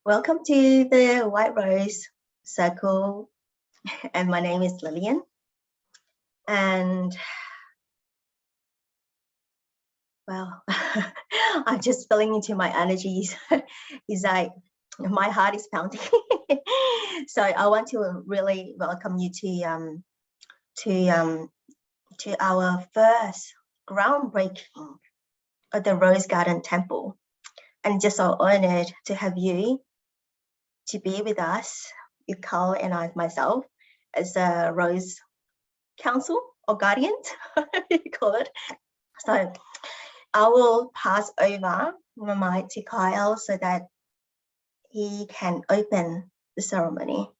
Welcome to the White Rose Circle, and my name is Lilian. And well, I'm just feeling into my energies. It's like my heart is pounding. So I want to really welcome you to our first groundbreaking of the Rose Garden Temple, and just so honored to have you to be with us, with Carl and I myself, as a Rose Council or Guardians, you call it. So I will pass over my mic to Kyle so that he can open the ceremony.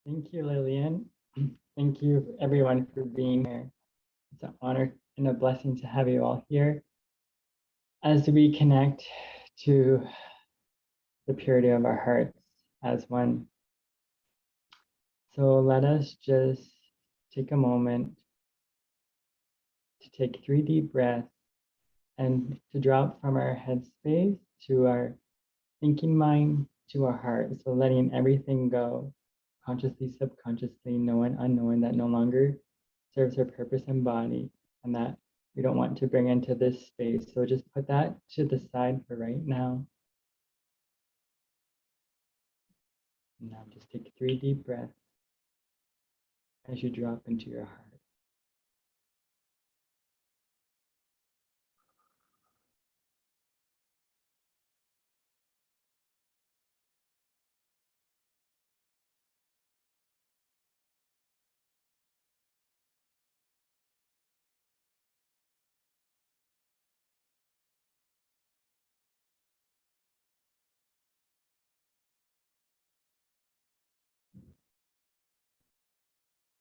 Thank you, Lilian. Thank you, everyone, for being here. It's an honor and a blessing to have you all here as we connect to the purity of our hearts as one. So let us just take a moment to take 3 deep breaths and to drop from our headspace to our thinking mind to our heart. So letting everything go, consciously, subconsciously, knowing, unknowing, that no longer serves our purpose and body, and that we don't want to bring into this space. So just put that to the side for right now. And now just take 3 deep breaths as you drop into your heart.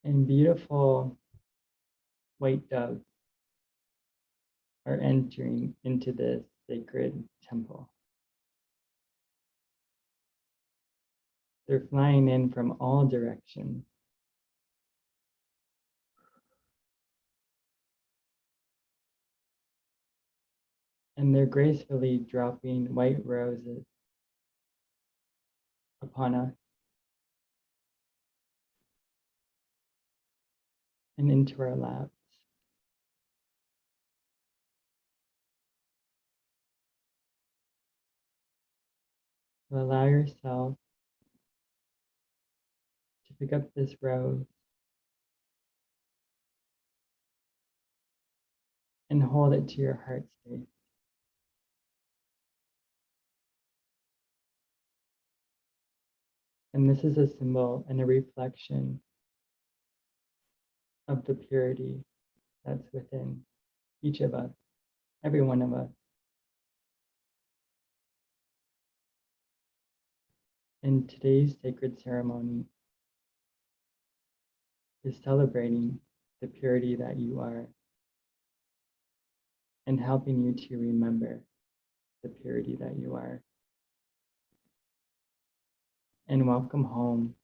And beautiful white doves are entering into this sacred temple. They're flying in from all directions. And they're gracefully dropping white roses upon us and into our laps. So allow yourself to pick up this rose and hold it to your heart space. And this is a symbol and a reflection of the purity that's within each of us, every one of us. And today's sacred ceremony is celebrating the purity that you are and helping you to remember the purity that you are. And welcome home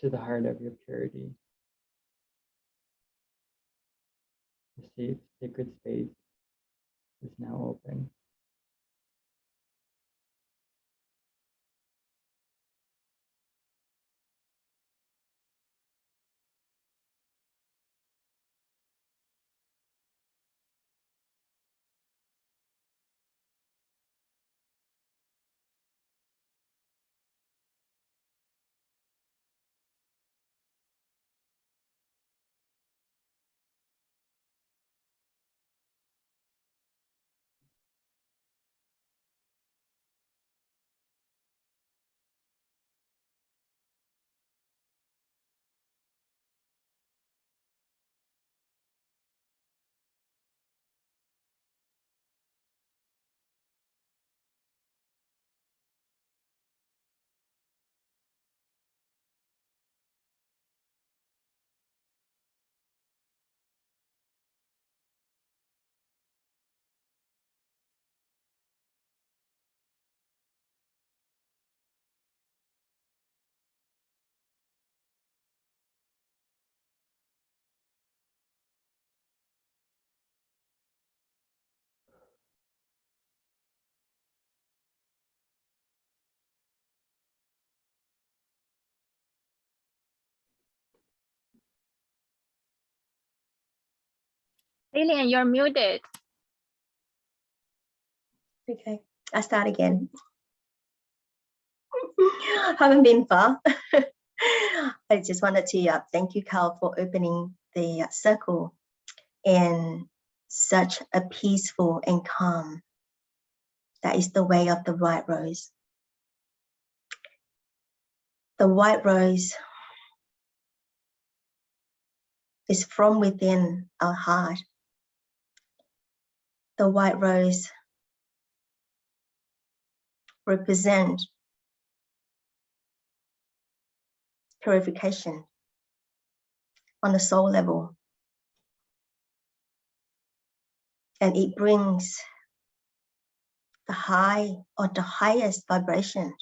to the heart of your purity. The safe, sacred space is now open. Lilian, you're muted. Okay, I start again. Haven't been far. I just wanted to thank you, Carl, for opening the circle in such a peaceful and calm. That is the way of the white rose. The white rose is from within our heart. The white rose represents purification on the soul level. And it brings the high or the highest vibration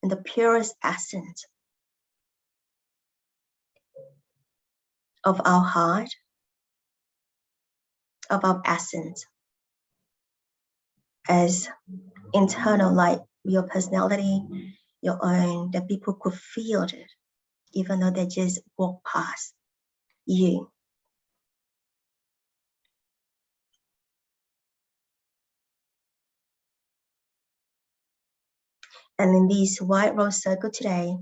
and the purest essence of our heart, of our essence as internal light, your personality, your own, that people could feel it, even though they just walk past you. And in this white rose circle today,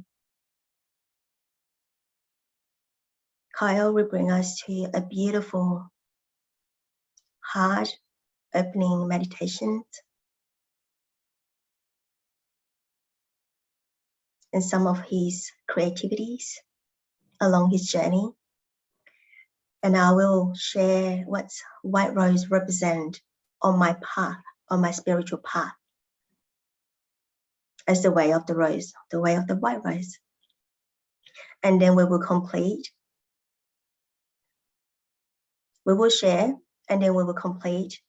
Kyle will bring us to a beautiful heart opening meditation and some of his creativities along his journey. And I will share what white rose represent on my path, on my spiritual path, as the way of the rose, the way of the white rose. And then we will complete, we will share, and then we will complete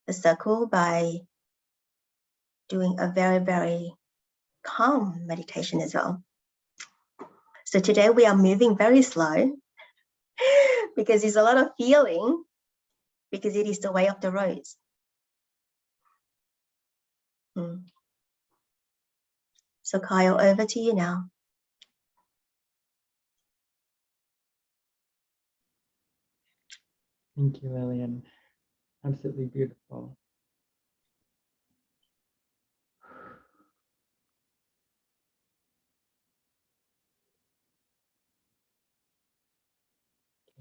the circle by doing a very, very calm meditation as well. So today we are moving very slow because there's a lot of feeling, because it is the way of the rose. So Kyle, over to you now. Thank you, Lilian. Absolutely beautiful.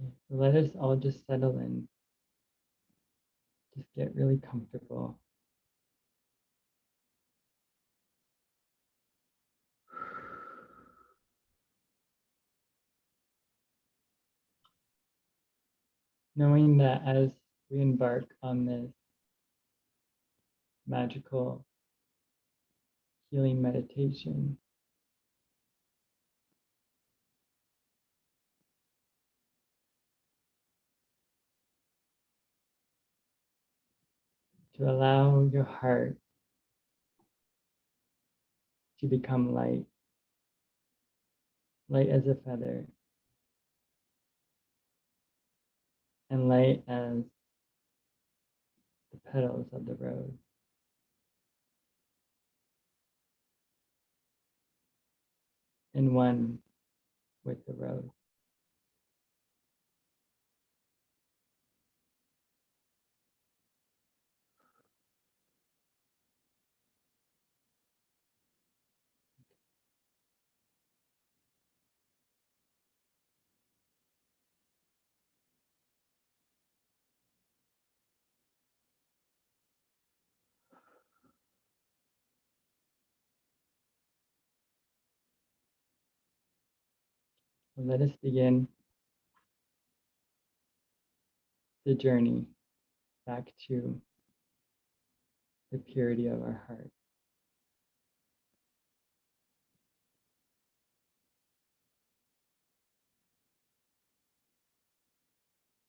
Okay, so let us all just settle in. Just get really comfortable. Knowing that as we embark on this magical healing meditation, to allow your heart to become light, light as a feather, and light as the petals of the rose. And one with the rose. So let us begin the journey back to the purity of our heart.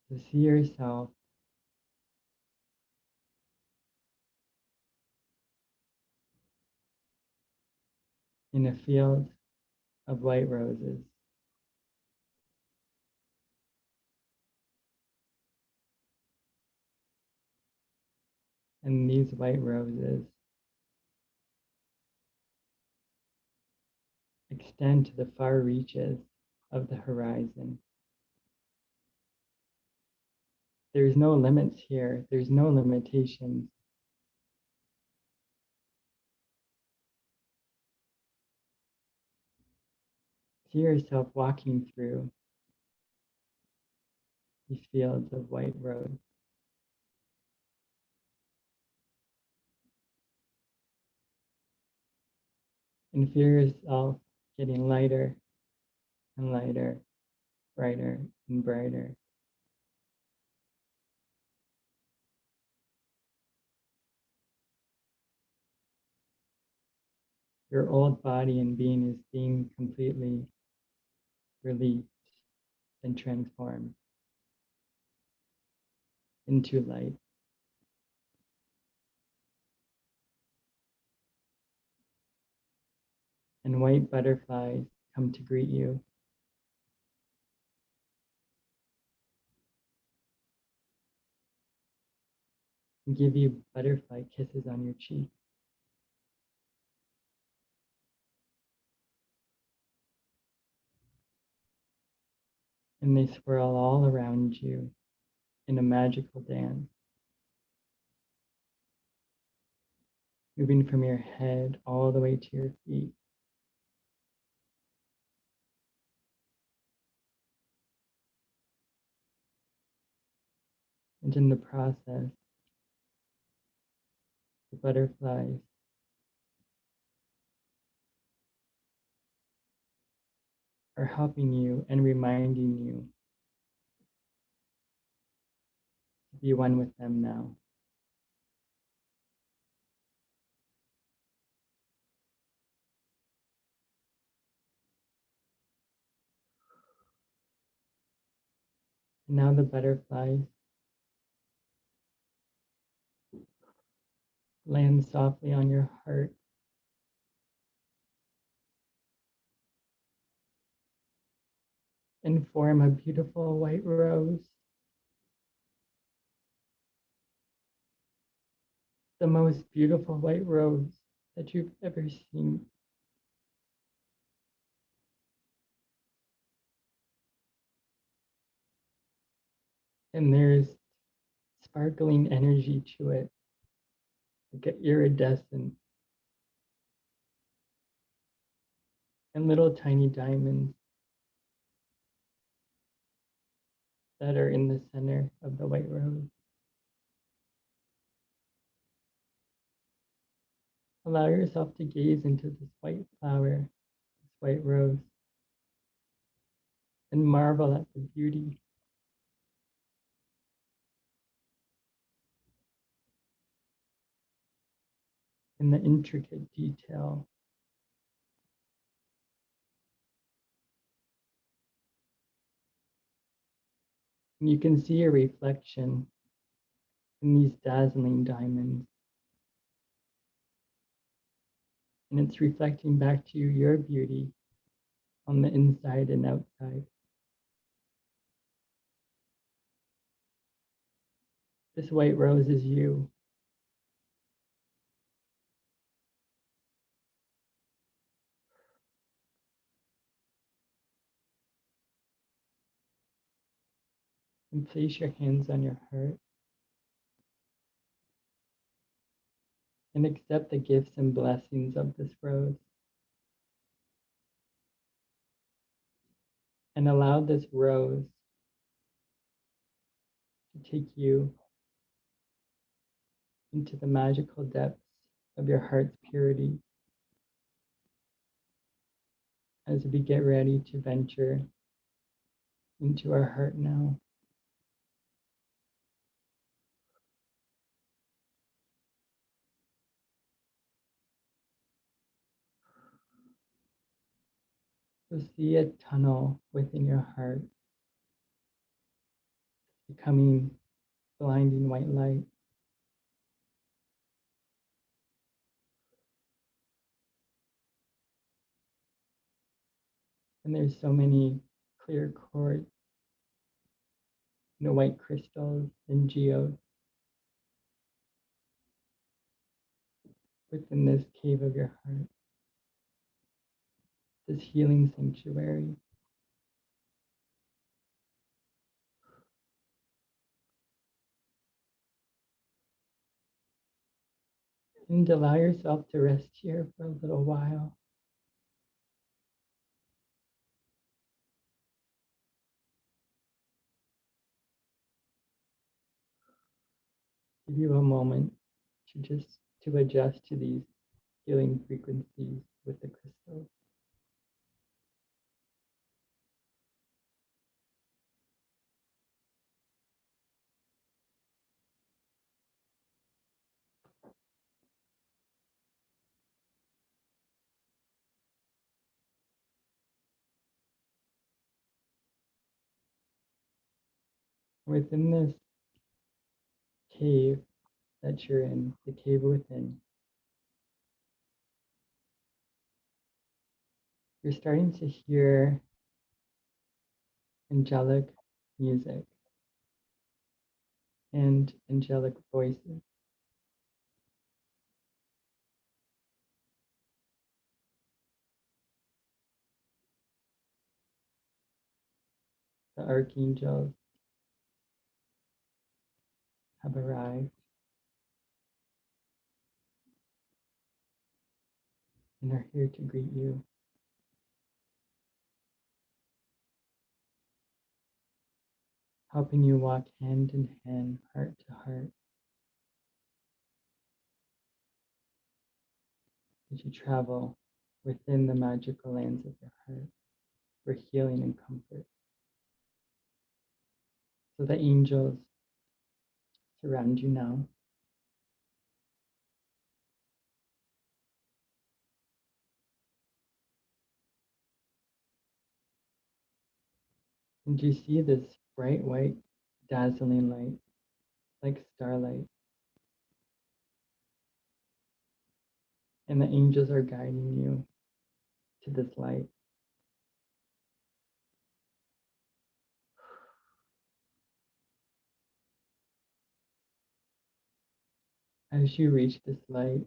So see yourself in a field of white roses. And these white roses extend to the far reaches of the horizon. There's no limits here. There's no limitations. See yourself walking through these fields of white rose. And feel yourself getting lighter and lighter, brighter and brighter. Your old body and being is being completely released and transformed into light. And white butterflies come to greet you. And give you butterfly kisses on your cheek. And they swirl all around you in a magical dance, moving from your head all the way to your feet. And in the process, the butterflies are helping you and reminding you to be one with them now. And now the butterflies land softly on your heart. And form a beautiful white rose. The most beautiful white rose that you've ever seen. And there's sparkling energy to it, like an iridescent, and little tiny diamonds that are in the center of the white rose. Allow yourself to gaze into this white flower, this white rose, and marvel at the beauty. And the intricate detail. And you can see a reflection in these dazzling diamonds. And it's reflecting back to you your beauty on the inside and outside. This white rose is you. And place your hands on your heart and accept the gifts and blessings of this rose. And allow this rose to take you into the magical depths of your heart's purity as we get ready to venture into our heart now. So see a tunnel within your heart becoming blinding white light. And there's so many clear quartz, white crystals and geodes within this cave of your heart, this healing sanctuary. And allow yourself to rest here for a little while. Give you a moment to adjust to these healing frequencies with the crystals. Within this cave that you're in, the cave within, you're starting to hear angelic music and angelic voices. The archangels have arrived and are here to greet you. Helping you walk hand in hand, heart to heart, as you travel within the magical lands of your heart for healing and comfort. So the angels surround you now. And you see this bright white, dazzling light, like starlight. And the angels are guiding you to this light. As you reach this light,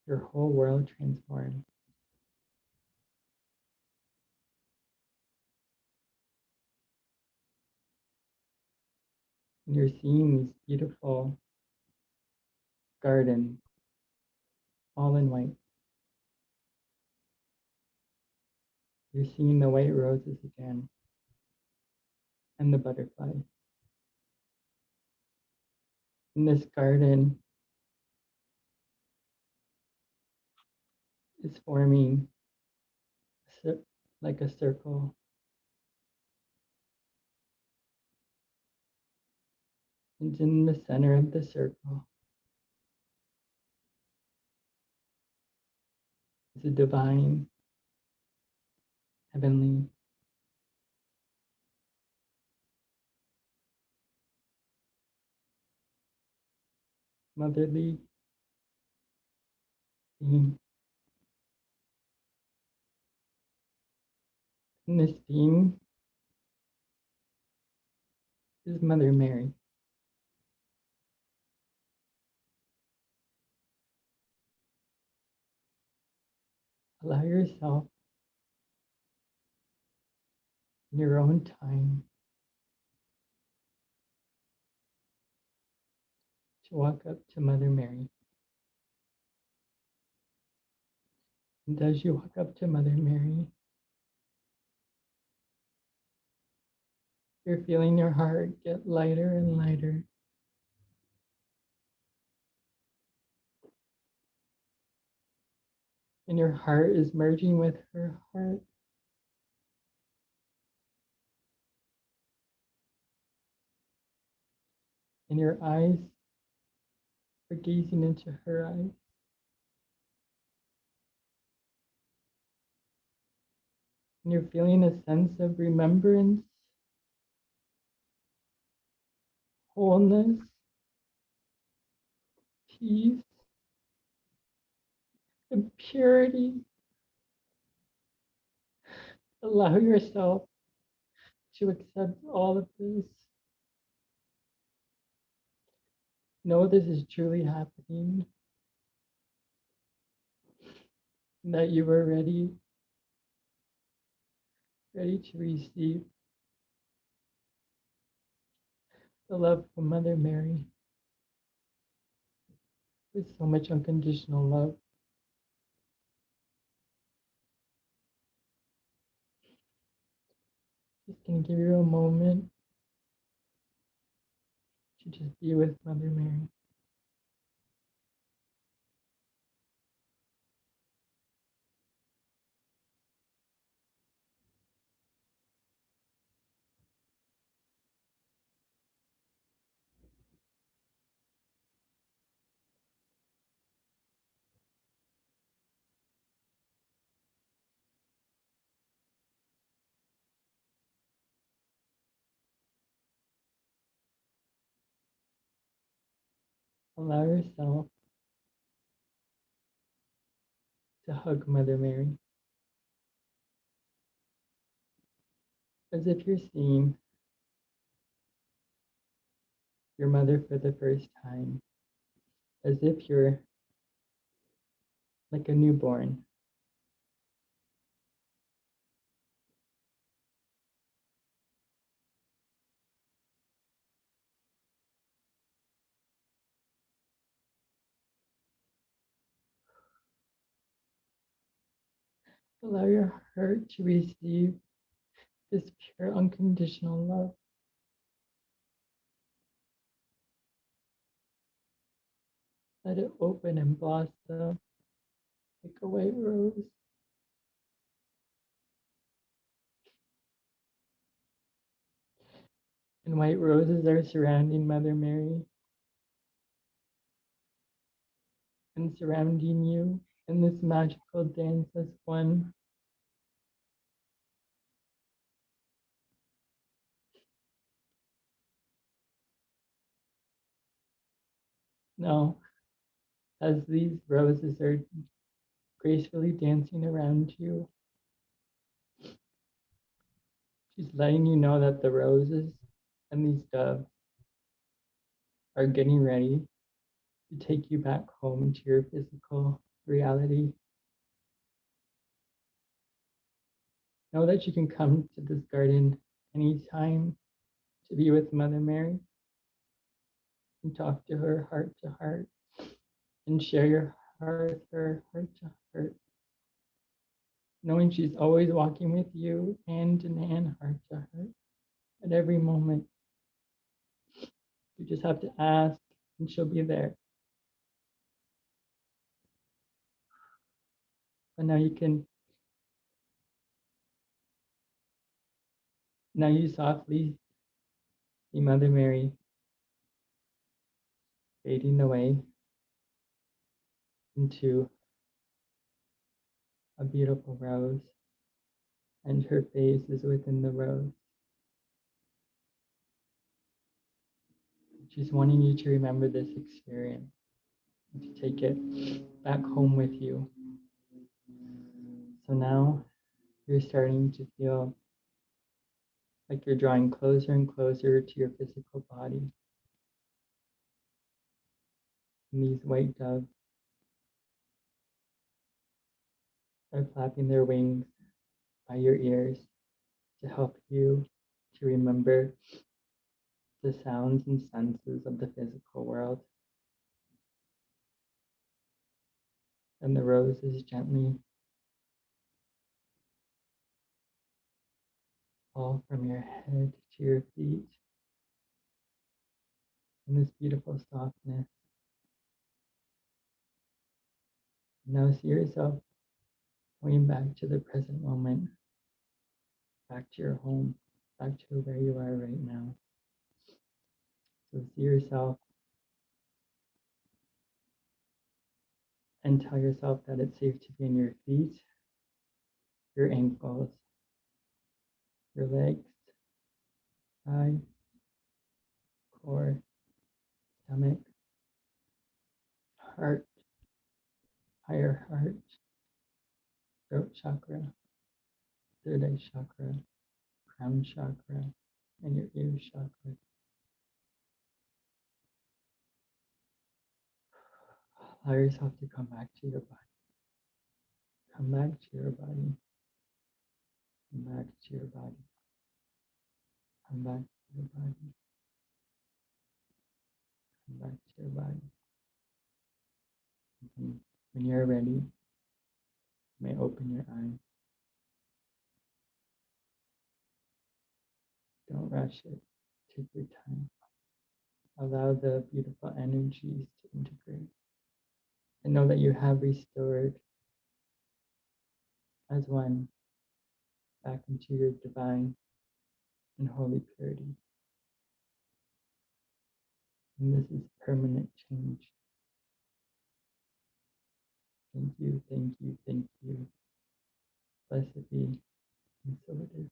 your whole world transforms. And you're seeing these beautiful gardens, all in white. You're seeing the white roses again and the butterflies. And this garden is forming like a circle. And in the center of the circle is a divine, heavenly, motherly being. And this being is Mother Mary. Allow yourself in your own time to walk up to Mother Mary. And as you walk up to Mother Mary, you're feeling your heart get lighter and lighter. And your heart is merging with her heart. And your eyes are gazing into her eyes. And you're feeling a sense of remembrance, wholeness, peace, and purity. Allow yourself to accept all of this. Know this is truly happening, that you are ready to receive the love of Mother Mary with so much unconditional love. Just gonna give you a moment to just be with Mother Mary. Allow yourself to hug Mother Mary as if you're seeing your mother for the first time, as if you're like a newborn. Allow your heart to receive this pure unconditional love. Let it open and blossom like a white rose. And white roses are surrounding Mother Mary and surrounding you in this magical dance as one. Now, as these roses are gracefully dancing around you, she's letting you know that the roses and these doves are getting ready to take you back home to your physical reality. Know that you can come to this garden anytime to be with Mother Mary and talk to her heart to heart and share your heart with her heart to heart, knowing she's always walking with you hand in hand, heart to heart, at every moment. You just have to ask and she'll be there. And now you softly see Mother Mary fading away into a beautiful rose, and her face is within the rose. She's wanting you to remember this experience and to take it back home with you. So now you're starting to feel like you're drawing closer and closer to your physical body. And these white doves are flapping their wings by your ears to help you to remember the sounds and senses of the physical world. And the roses gently fall from your head to your feet in this beautiful softness. Now see yourself going back to the present moment, back to your home, back to where you are right now. So see yourself and tell yourself that it's safe to be in your feet, your ankles, your legs, thigh, core, stomach, heart, higher heart, throat chakra, third eye chakra, crown chakra, and your ear chakra. Allow yourself to come back to your body. Come back to your body. Come back to your body. Come back to your body. back to your body. When you're ready, you may open your eyes. Don't rush it. Take your time. Allow the beautiful energies to integrate. And know that you have restored as one back into your divine and holy purity. And this is permanent change. Thank you, thank you, thank you. Blessed be, and so it is.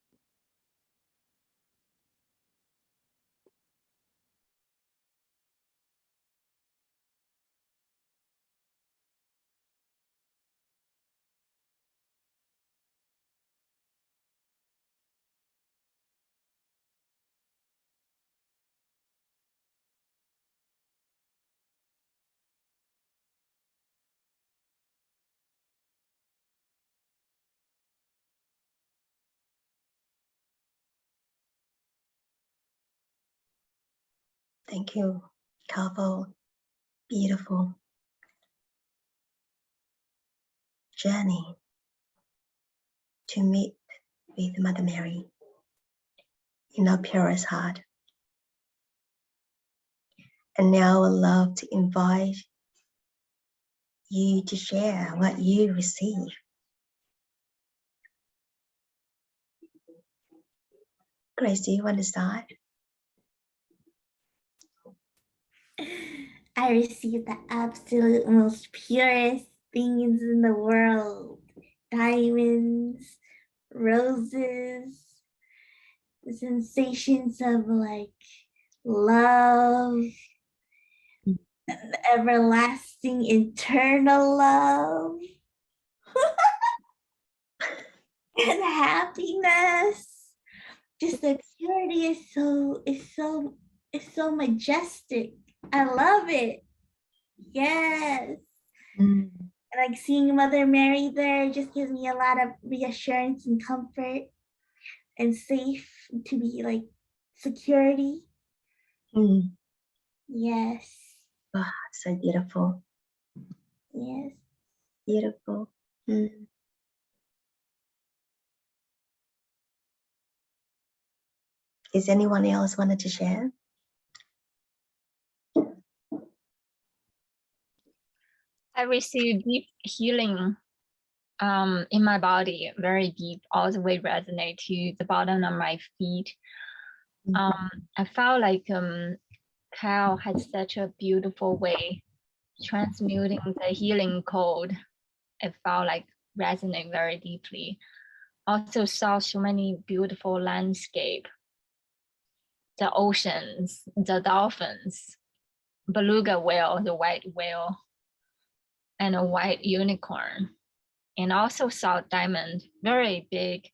Thank you. Powerful, beautiful journey to meet with Mother Mary in our purest heart. And now I'd love to invite you to share what you receive. Grace, do you want to start? I received the absolute most purest things in the world. Diamonds, roses, the sensations of like love, everlasting eternal love, and happiness. Just the purity is so majestic. I love it. Yes. Like seeing Mother Mary there just gives me a lot of reassurance and comfort and safe to be like security. Yes. Wow, so beautiful. Yes. Beautiful. Is anyone else wanted to share? I received deep healing in my body, very deep, all the way resonate to the bottom of my feet. I felt like Kyle had such a beautiful way transmuting the healing code. It felt like resonate very deeply. Also saw so many beautiful landscape, the oceans, the dolphins, beluga whale, the white whale, and a white unicorn. And also saw diamond, very big,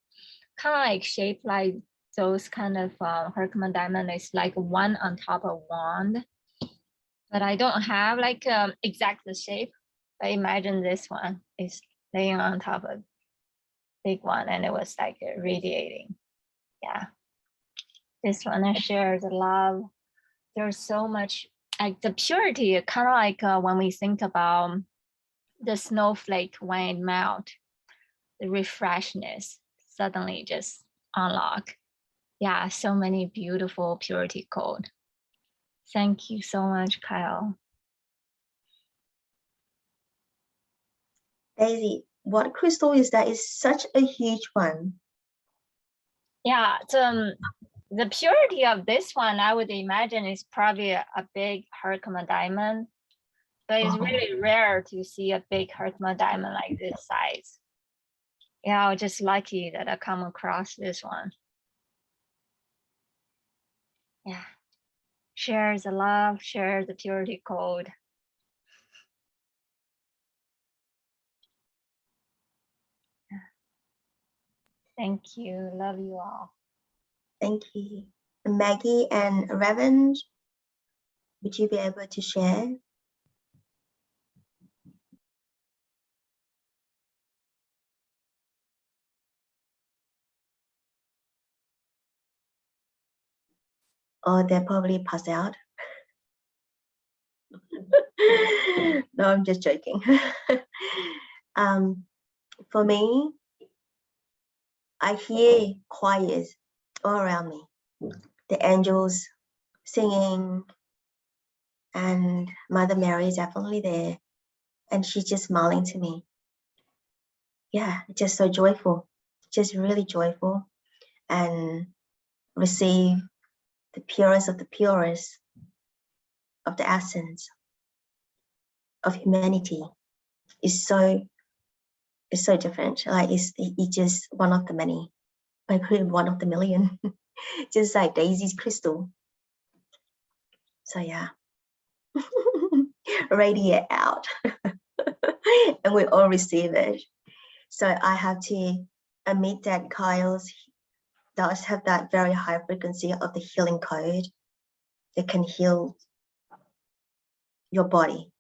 kind of like shaped like those kind of Herkimer diamond. It's like one on top of wand, but I don't have like exact the shape. But imagine this one is laying on top of big one, and it was like radiating. Yeah, this one shares love. There's so much like the purity, kind of like when we think about the snowflake when it melt, the refreshness suddenly just unlock. Yeah, so many beautiful purity code. Thank you so much, Kyle. Daisy, what crystal is that? It's such a huge one. Yeah, the purity of this one, I would imagine is probably a big Herkimer diamond, but it's really rare to see a big Herkimer diamond like this size. Yeah, I was just lucky that I come across this one. Yeah, share the love, share the purity code. Thank you, love you all. Thank you. Maggie and Revan, would you be able to share? Or they probably passed out. No, I'm just joking. For me, I hear choirs all around me. The angels singing, and Mother Mary is definitely there, and she's just smiling to me. Yeah, just so joyful, just really joyful, and receive the purest of the purest of the essence of humanity. Is so different. Like it's just one of the many, like one of the million, just like Daisy's crystal. So yeah, radiate out, and we all receive it. So I have to admit that Kyle's does have that very high frequency of the healing code that can heal your body,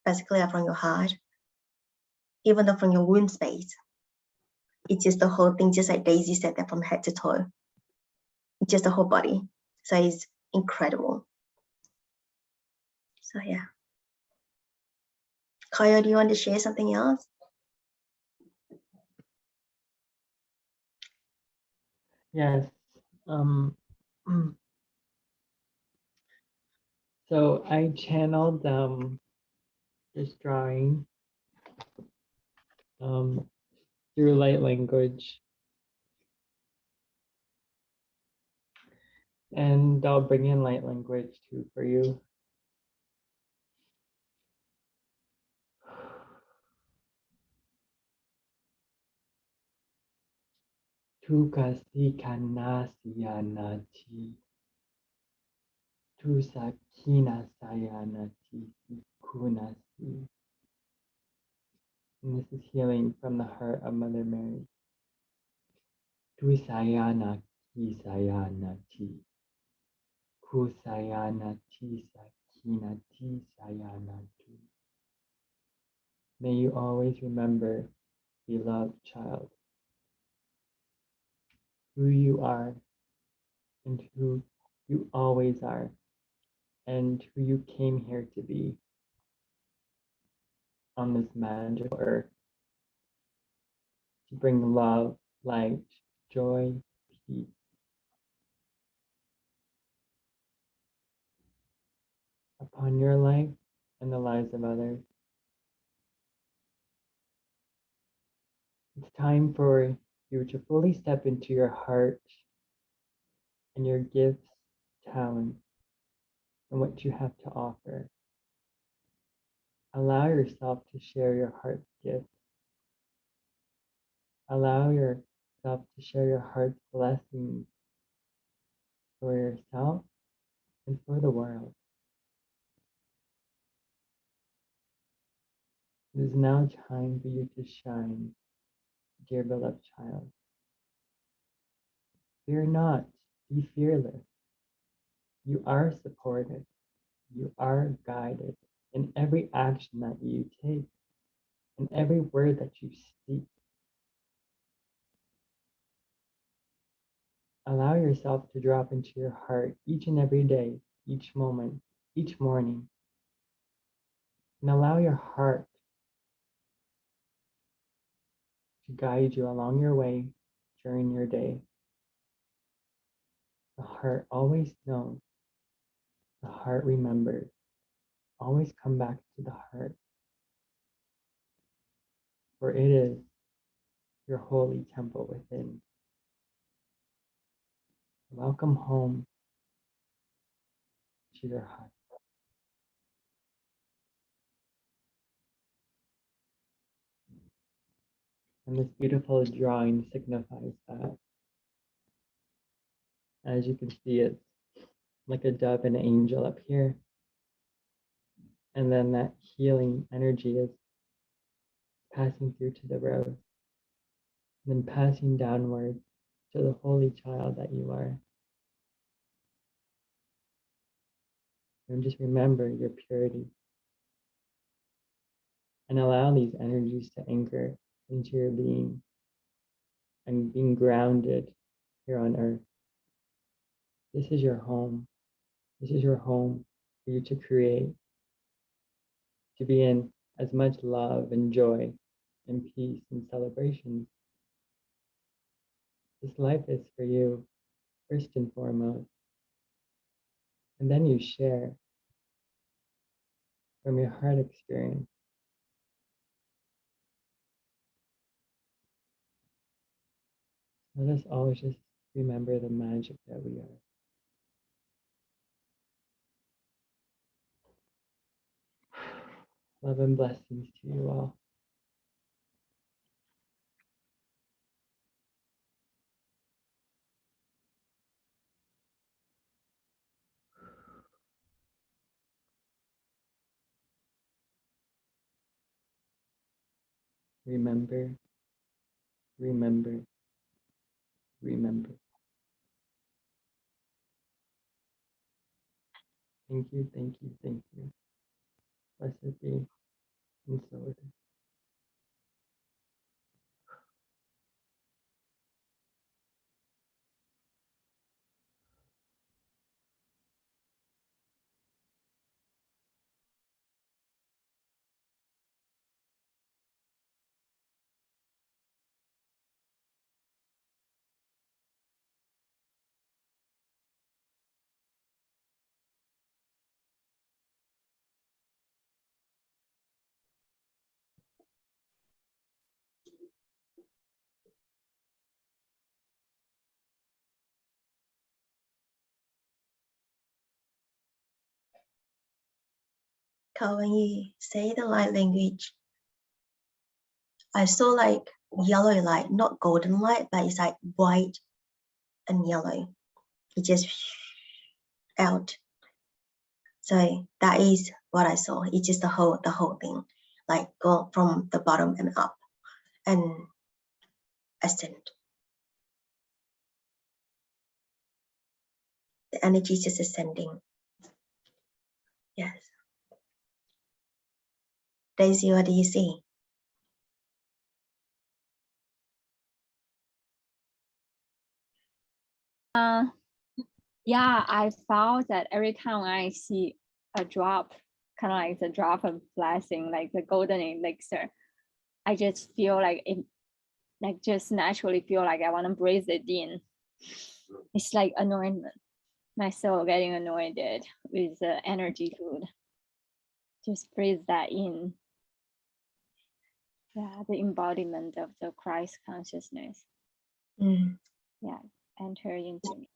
basically from your heart, even though from your womb space. It's just the whole thing, just like Daisy said, that from head to toe. It's just the whole body. So it's incredible. So yeah. Kyle, do you want to share something else? Yes. So I channeled this drawing through light language, and I'll bring in light language too for you. Tu kasi kanasiyanati, tu sakina sayanati kunasi. And this is healing from the heart of Mother Mary. Tu sayanaki sayanati, kusayanati sakinati sayanatu. May you always remember, beloved child, who you are and who you always are and who you came here to be on this magical earth, to bring love, light, joy, peace upon your life and the lives of others. It's time for you to fully step into your heart and your gifts, talents, and what you have to offer. Allow yourself to share your heart's gifts. Allow yourself to share your heart's blessings for yourself and for the world. It is now time for you to shine, dear beloved child. Fear not, be fearless. You are supported. You are guided in every action that you take, in every word that you speak. Allow yourself to drop into your heart each and every day, each moment, each morning. And allow your heart to guide you along your way during your day. The heart always knows. The heart remembers. Always come back to the heart, for it is your holy temple within. Welcome home to your heart. And this beautiful drawing signifies that. As you can see, it's like a dove and an angel up here. And then that healing energy is passing through to the rose, and then passing downward to the holy child that you are. And just remember your purity. And allow these energies to anchor into your being and being grounded here on earth. This is your home. This is your home for you to create, to be in as much love and joy and peace and celebration. This life is for you, first and foremost. And then you share from your heart experience. Let us all just remember the magic that we are. Love and blessings to you all. Remember, remember, remember. Thank you, thank you, thank you. Blessed be, and so it is. Carl, when you say the light language, I saw like yellow light, not golden light, but it's like white and yellow. It just out. So that is what I saw. It's just the whole thing, like go from the bottom and up and ascend. The energy is just ascending. Yes. Daisy, what do you see? Yeah, I found that every time I see a drop, kind of like the drop of blessing, like the golden elixir, I just feel like it, like just naturally feel like I want to breathe it in. It's like anointment. My soul getting anointed with the energy food. Just breathe that in. Yeah, the embodiment of the Christ consciousness. Mm. Yeah, enter into me.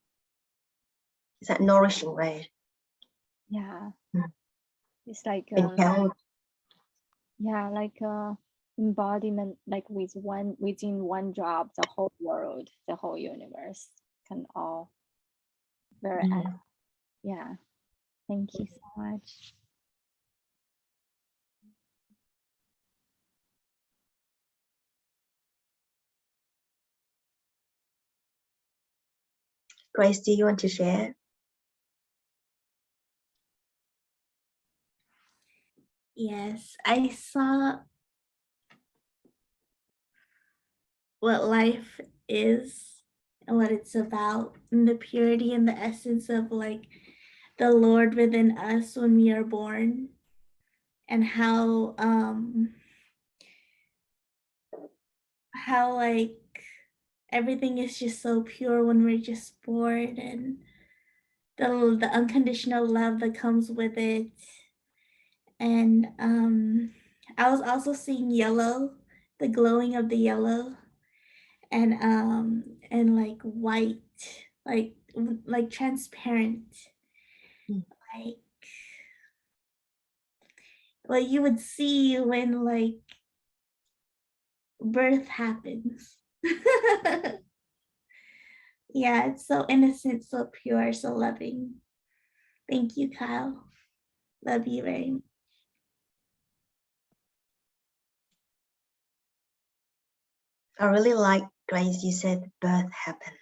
Is that nourishing, right? Yeah. Mm. It's like Inhale. yeah, like embodiment, like within one drop, the whole world, the whole universe can all very yeah. Thank you so much. Grace, do you want to share? Yes, I saw what life is and what it's about, and the purity and the essence of like the Lord within us when we are born, and how like everything is just so pure when we're just born, and the unconditional love that comes with it. And I was also seeing yellow, the glowing of the yellow, and like white, like transparent, like what you would see when like birth happens. Yeah, it's so innocent, so pure, so loving. Thank you, Kyle. Love you very much. I really like, Grace, you said birth happened.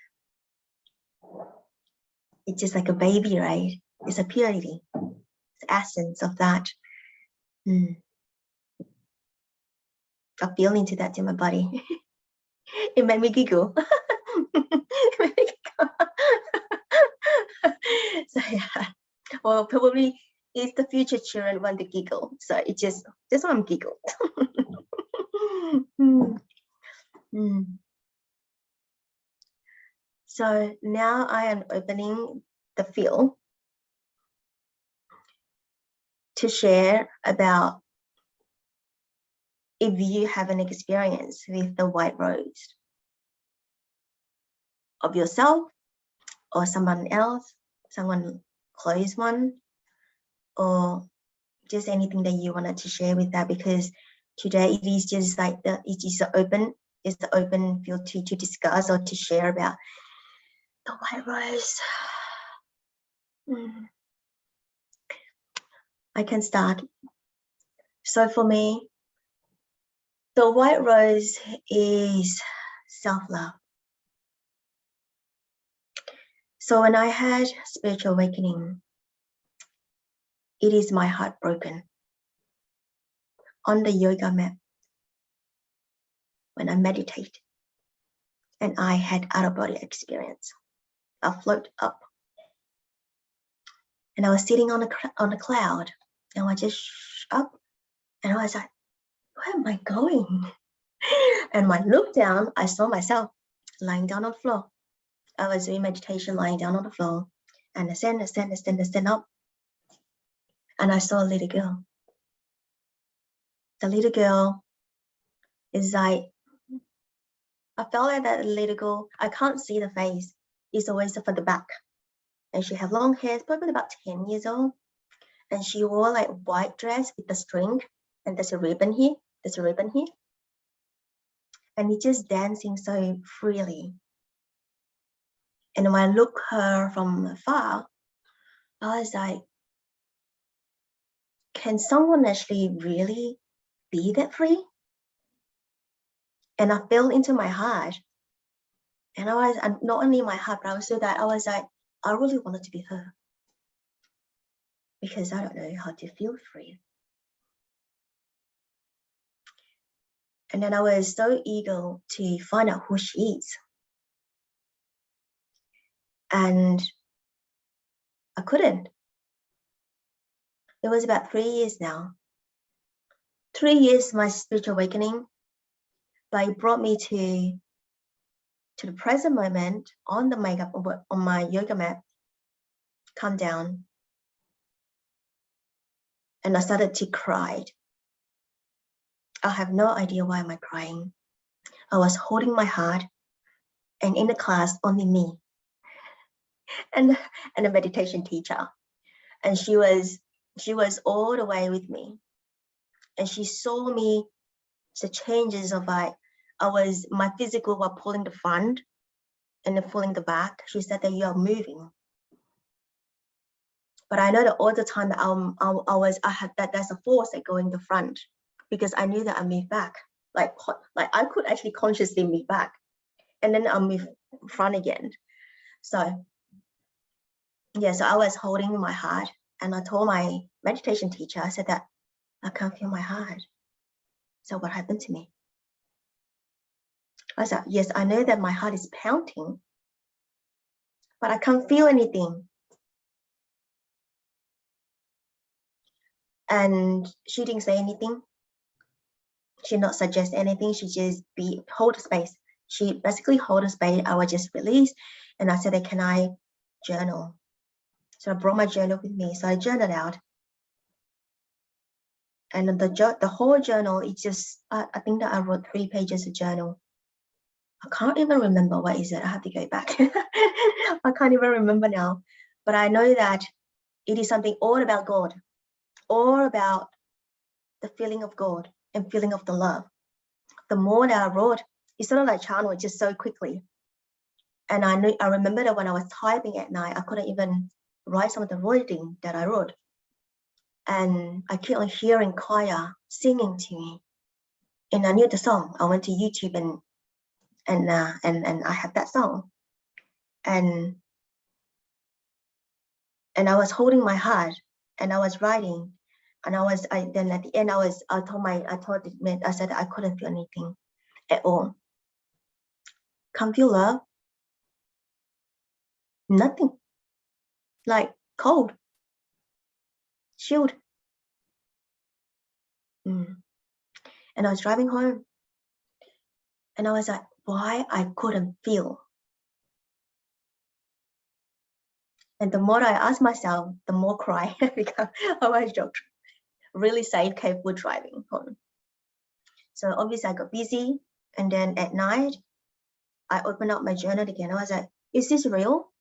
It's just like a baby, right? It's a purity, it's the essence of that. I feel into that in my body. It made me giggle. So yeah, well, probably if the future children want to giggle, so it just why I'm giggled. So now I am opening the field to share about if you have an experience with the white rose of yourself or someone else, someone close one, or just anything that you wanted to share with that, because today it is just like it is the open field to discuss or to share about the white rose. I can start. So for me, the white rose is self-love. So when I had spiritual awakening, it is my heart broken on the yoga mat when I meditate, and I had out-of-body experience. I float up, and I was sitting on a cloud, and I just up, and I was like, where am I going? And when I looked down, I saw myself lying down on the floor. I was doing meditation, lying down on the floor, and I stand up, and I saw a little girl. The little girl is like, I felt like that little girl, I can't see the face. It's always from the back. And she had long hair, probably about 10 years old. And she wore like white dress with the string, and there's a ribbon here. And it's just dancing so freely. And when I look her from afar, I was like, can someone actually really be that free? And I fell into my heart. And I was, not only my heart, but also that I was like, I really wanted to be her. Because I don't know how to feel free. And then I was so eager to find out who she is. And I couldn't. It was about 3 years now. 3 years my spiritual awakening, but it brought me to the present moment on the makeup, on my yoga mat, calm down. And I started to cry. I have no idea why am I crying. I was holding my heart, and in the class, only me and a meditation teacher. And she was all the way with me. And she saw me, the changes of like, my physical was pulling the front and then pulling the back. She said that you are moving. But I know that all the time that I had there's a force that go in the front, because I knew that I moved back. Like I could actually consciously move back, and then I'll move front again. So yeah, so I was holding my heart, and I told my meditation teacher, I said that I can't feel my heart. So what happened to me? I said, yes, I know that my heart is pounding, but I can't feel anything. And she didn't say anything. She did not suggest anything. She just hold the space. She basically hold the space. I was just released, and I said, can I journal? So I brought my journal with me. So I journaled out. And the whole journal, it's just, I think that I wrote 3 pages of journal. I can't even remember what is it. I have to go back. I can't even remember now. But I know that it is something all about God, all about the feeling of God and feeling of the love. The more that I wrote, it's sort of like channel, just so quickly. And I remember that when I was typing at night, I couldn't even write some of the writing that I wrote. And I kept on hearing choir singing to me. And I knew the song. I went to YouTube and I had that song. And I was holding my heart, and I was writing, and then at the end I said I couldn't feel anything at all. Can't feel love. Nothing. Like cold. chilled. And I was driving home and I was like, why I couldn't feel. And the more I asked myself, the more cry I become. I was really safe, capable driving home. So obviously I got busy. And then at night, I opened up my journal again. I was like, is this real?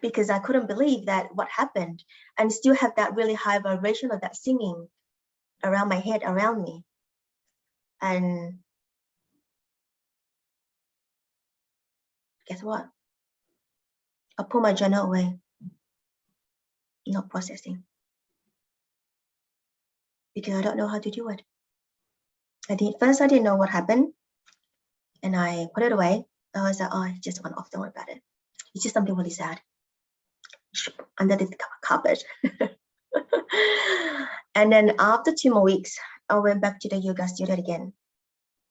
Because I couldn't believe that what happened, and still have that really high vibration of that singing around my head, around me. And guess what? I pull my journal away, not processing, because I don't know how to do it. First I didn't know what happened, and I put it away. I was like, oh, it just went off, don't worry about it. It's just something really sad. Under the carpet. And then after 2 more weeks, I went back to the yoga studio again.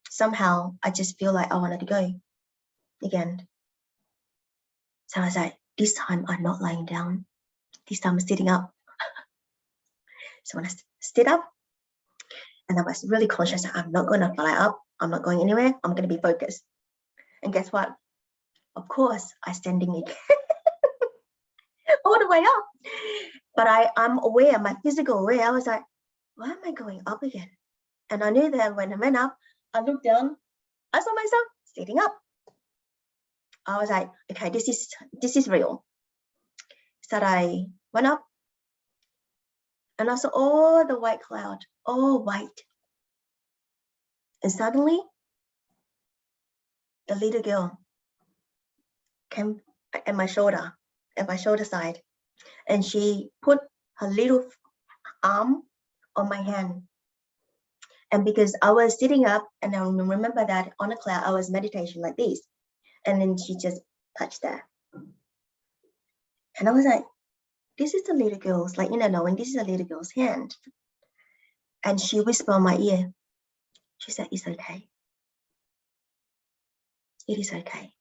Somehow I just feel like I wanted to go again. So I was like, this time I'm not lying down. This time I'm sitting up. So when I stood up, and I was really conscious that I'm not going to fly up. I'm not going anywhere. I'm going to be focused. And guess what? Of course, I'm standing again. All the way up. But I'm aware, my physical aware. I was like, why am I going up again? And I knew that when I went up, I looked down, I saw myself sitting up. I was like, okay, this is real. So I went up and I saw all the white cloud, all white. And suddenly, the little girl came at my shoulder side, and she put her little arm on my hand. And because I was sitting up, and I remember that on a cloud, I was meditation like this. And then she just touched that. And I was like, this is the little girl's, like, knowing this is a little girl's hand. And she whispered in my ear. She said, it's okay. It is okay.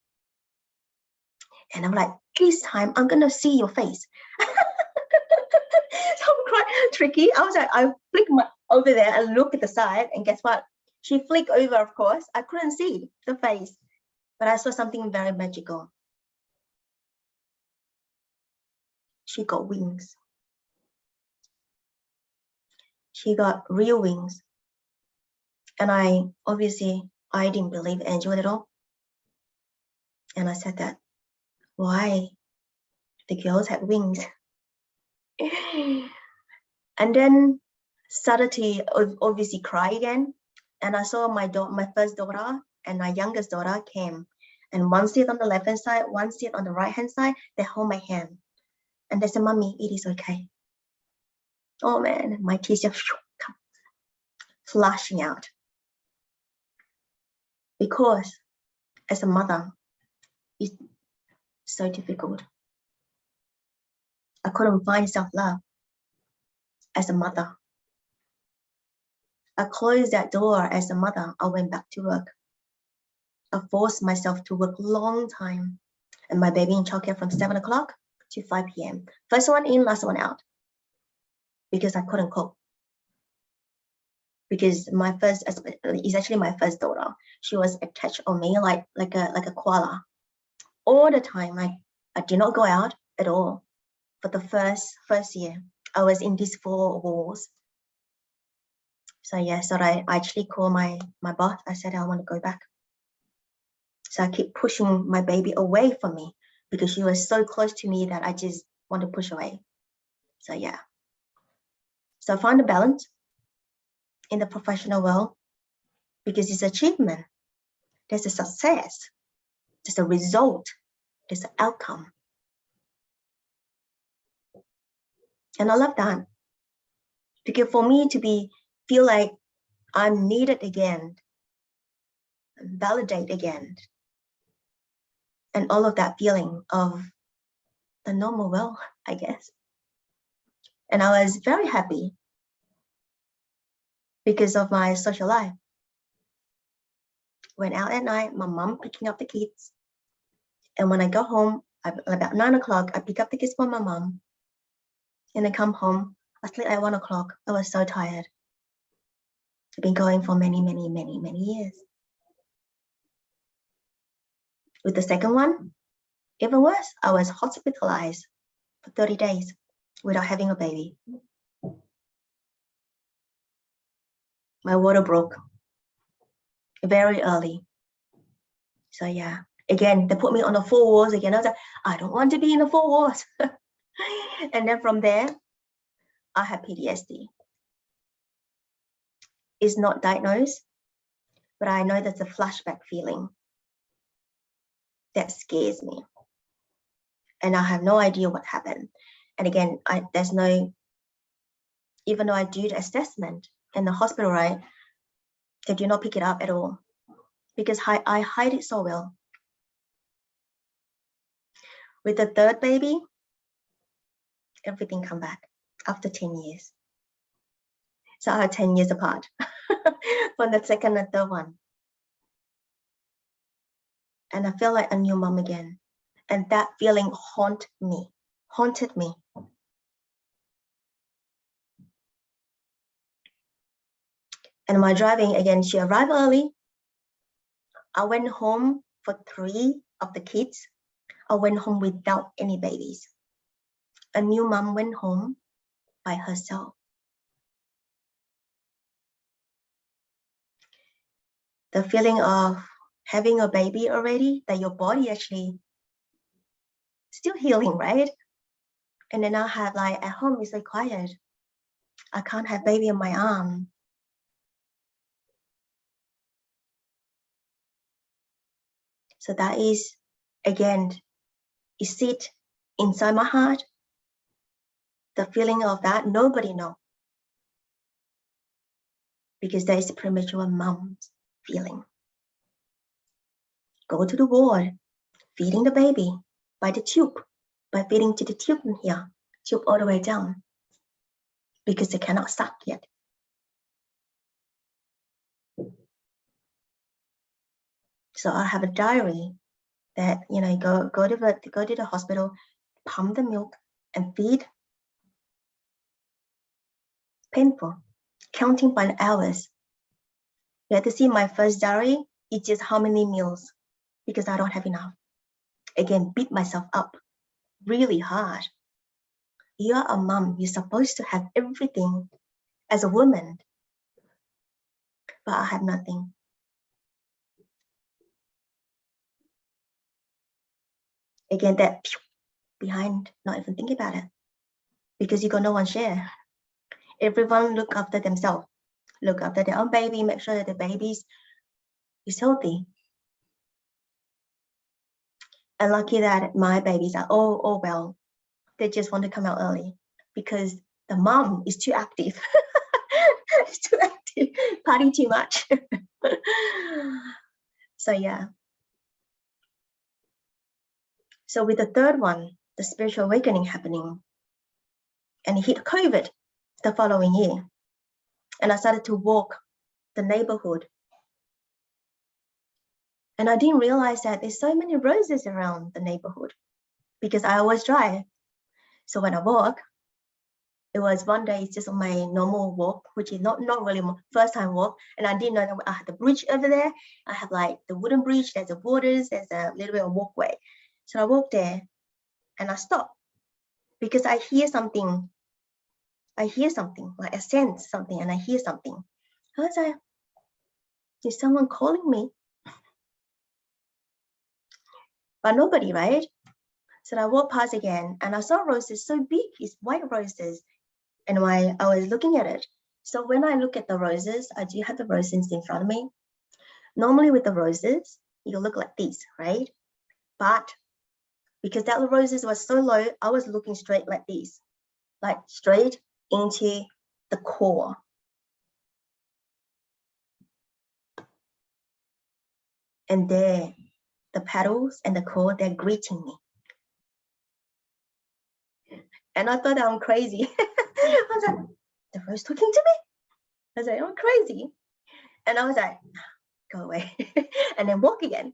And I'm like, this time I'm going to see your face. So I'm quite tricky. I was like, I flick over there and look at the side, and guess what? She flicked over, of course. I couldn't see the face, but I saw something very magical. She got wings. She got real wings. And I didn't believe angel at all. And I said that, why? The girls had wings. And then started to obviously cry again. And I saw my first daughter and my youngest daughter came. And one sit on the left hand side, one sit on the right hand side. They hold my hand. And they said, Mommy, it is okay. Oh man, my tears just come flashing out. Because as a mother, it's so difficult. I couldn't find self-love as a mother. I closed that door as a mother. I went back to work. I forced myself to work long time. And my baby in childcare from 7 o'clock to 5 p.m. First one in, last one out. Because I couldn't cope. Because is actually my first daughter. She was attached on me like a koala. All the time, I did not go out at all. For the first year, I was in these 4 walls. So yeah, so I actually called my boss. I said, I want to go back. So I keep pushing my baby away from me because she was so close to me that I just want to push away. So yeah. So I found a balance in the professional world because it's achievement. There's a success. There's a result. There's an outcome. And I love that. Because for me to feel like I'm needed again, validate again, and all of that feeling of the normal world, I guess. And I was very happy because of my social life. Went out at night, my mom picking up the kids. And when I got home, about 9 o'clock, I pick up the kids from my mom. And I come home, I sleep at 1 o'clock. I was so tired. I've been going for many years. With the second one, even worse, I was hospitalized for 30 days without having a baby. My water broke very early. So yeah, again, they put me on the 4 walls again. I was like, I don't want to be in the 4 walls. And then from there, I had PTSD. It's not diagnosed, but I know that's a flashback feeling that scares me. And I have no idea what happened. And again, there's no, even though I do the assessment in the hospital, right, they do not pick it up at all because I hide it so well. With the third baby, everything come back after 10 years. So I had 10 years apart from the second and third one. And I feel like a new mom again. And that feeling haunted me. And my driving, again, she arrived early. I went home for 3 of the kids. I went home without any babies. A new mom went home by herself. The feeling of having a baby already, that your body actually still healing, right? And then I have like, at home it's so quiet. I can't have baby in my arm. So that is, again, it sit inside my heart. The feeling of that, nobody knows. Because that is the premature mom's feeling. Go to the ward, feeding the baby by the tube, by feeding to the tube in here, tube all the way down, because they cannot suck yet. So I have a diary that, you know, go to the hospital, pump the milk and feed. Painful, counting by hours. You have to see my first diary, it's just how many meals, because I don't have enough. Again, beat myself up really hard. You're a mom, you're supposed to have everything as a woman, but I have nothing. Again, that behind, not even think about it, because you got no one share. Everyone look after themselves, look after their own baby, make sure that the baby is healthy. And lucky that my babies are all well. They just want to come out early because the mom is too active. It's too active, party too much. So yeah. So with the third one, the spiritual awakening happening, and it hit COVID the following year. And I started to walk the neighborhood. And I didn't realize that there's so many roses around the neighborhood because I always drive. So when I walk, it was one day, it's just on my normal walk, which is not really my first time walk. And I didn't know that I had the bridge over there. I have like the wooden bridge, there's the waters, there's a little bit of walkway. So I walked there and I stopped because I hear something. Like I sense something and I hear something. I was like, is someone calling me? But nobody, right? So I walked past again and I saw roses so big, it's white roses. And I was looking at it. So when I look at the roses, I do have the roses in front of me. Normally with the roses, you look like this, right? But because that roses was so low, I was looking straight like this, like straight into the core. And there, the petals and the core, they're greeting me. And I thought I'm crazy. I was like, the rose talking to me? I was like, I'm crazy. And I was like, go away. And then walk again.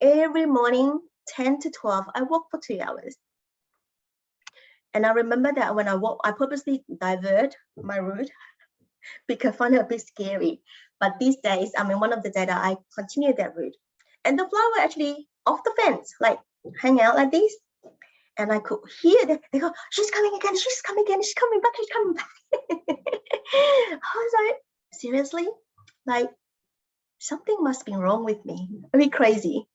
Every morning, 10 to 12, I walk for 2 hours. And I remember that when I walk, I purposely divert my route because I find it a bit scary. But these days, I mean, one of the days that I continued that route, and the flower actually off the fence, like hang out like this. And I could hear them. They go, she's coming again, she's coming again, she's coming back, she's coming back. I was like, seriously? Like, something must be wrong with me. A bit crazy.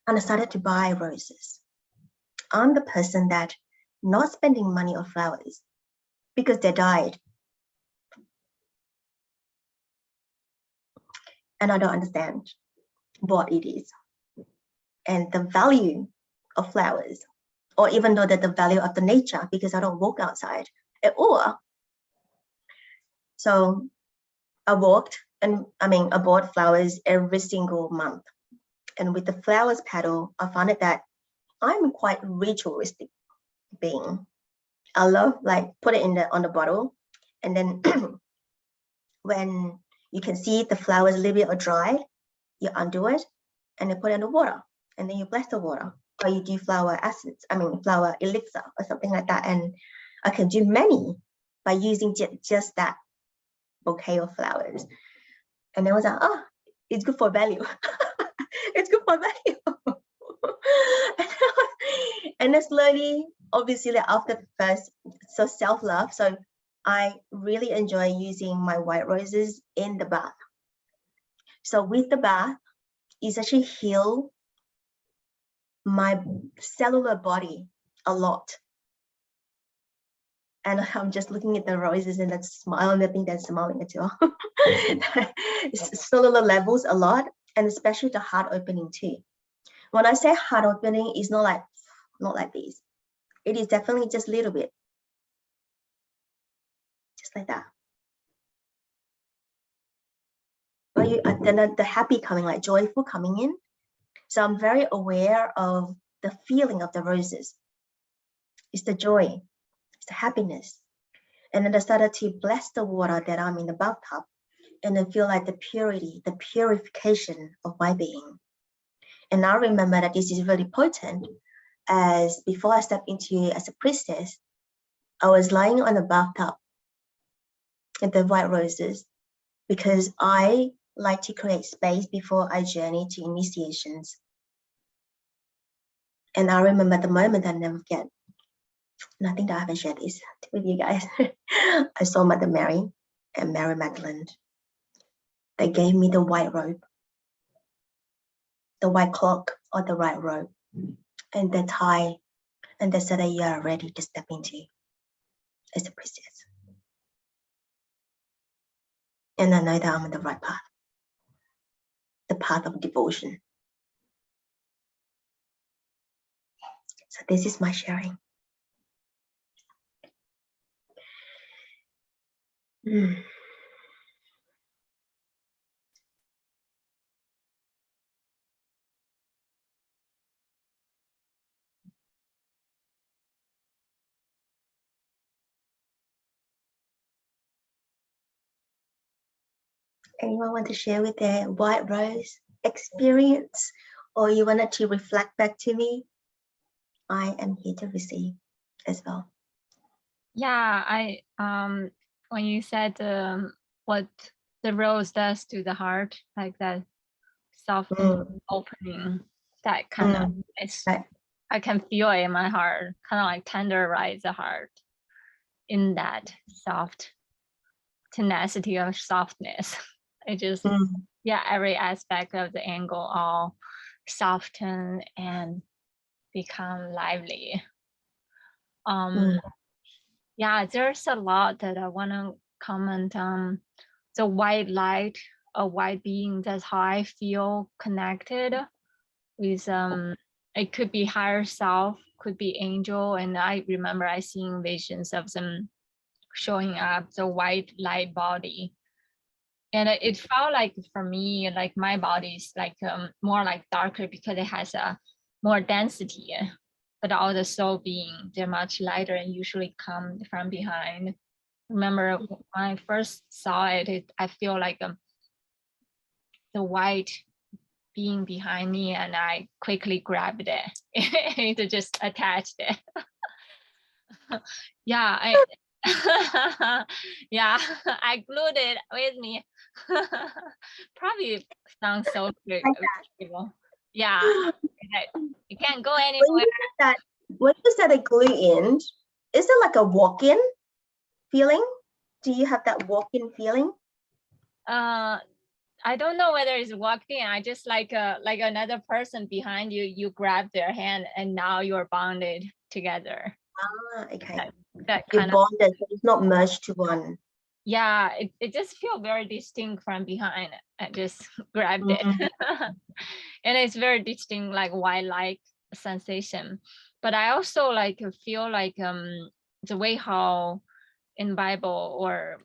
And I started to buy roses. I'm the person that not spending money on flowers because they died. And I don't understand what it is. And the value of flowers, or even though that the value of the nature, because I don't walk outside at all. So I walked, and I bought flowers every single month. And with the flowers petal, I found it that I'm quite ritualistic being. I love like put it on the bottle, and then when you can see the flowers a little bit are dry, you undo it and you put it in the water, and then you bless the water, or you do flower essence, flower elixir or something like that. And I can do many by using just that bouquet of flowers. And I was like, oh, it's good for value. It's good for value. And then slowly, obviously, after the first, so self-love. So I really enjoy using my white roses in the bath. So with the bath, it's actually heal my cellular body a lot. And I'm just looking at the roses and that's smiling. I think that's smiling as well. Cellular levels a lot, and especially the heart opening too. When I say heart opening, it's not like this. It is definitely just a little bit, just like that. Then the happy coming, like joyful coming in. So I'm very aware of the feeling of the roses. It's the joy, it's the happiness. And then I started to bless the water that I'm in the bathtub, and I feel like the purity, the purification of my being. And I remember that this is really potent, as before I stepped into as a priestess, I was lying on the bathtub with the white roses, because I like to create space before I journey to initiations. And I remember the moment I never forget. And I think that I haven't shared this with you guys. I saw Mother Mary and Mary Magdalene. They gave me the white robe, the white cloak or the white robe, and the tie, and they said that you are ready to step into as a priestess. And I know that I'm on the right path, the path of devotion. So this is my sharing. Anyone want to share with their white rose experience, or you wanted to reflect back to me? I am here to receive as well. Yeah, I when you said what the rose does to the heart, like that soft opening, that kind of it's Right. I can feel it in my heart, kind of like tenderize the heart in that soft tenacity of softness. It just yeah, every aspect of the angle all soften and become lively. Yeah, there's a lot that I want to comment on. The white light, a white being, that's how I feel connected with it could be higher self, could be angel. And I remember I seen visions of them showing up, the white light body. And it felt like for me, like my body is like more like darker because it has a more density. But all the soul being, they're much lighter and usually come from behind. Remember when I first saw it, I feel like the white being behind me, and I quickly grabbed it. It just attached it. Yeah, yeah, I glued it with me. Probably sounds so good. Yeah, it can't go anywhere. When you said a glue in, is it like a walk-in feeling? Do you have that walk-in feeling? I don't know whether it's walking. I just like another person behind you. You grab their hand, and now you're bonded together. Ah, okay. That You're kind of, bonded, so it's not merged to one. yeah. It just feels very distinct from behind. I just grabbed it, and it's very distinct, like white light sensation. But I also like feel like the way how in Bible or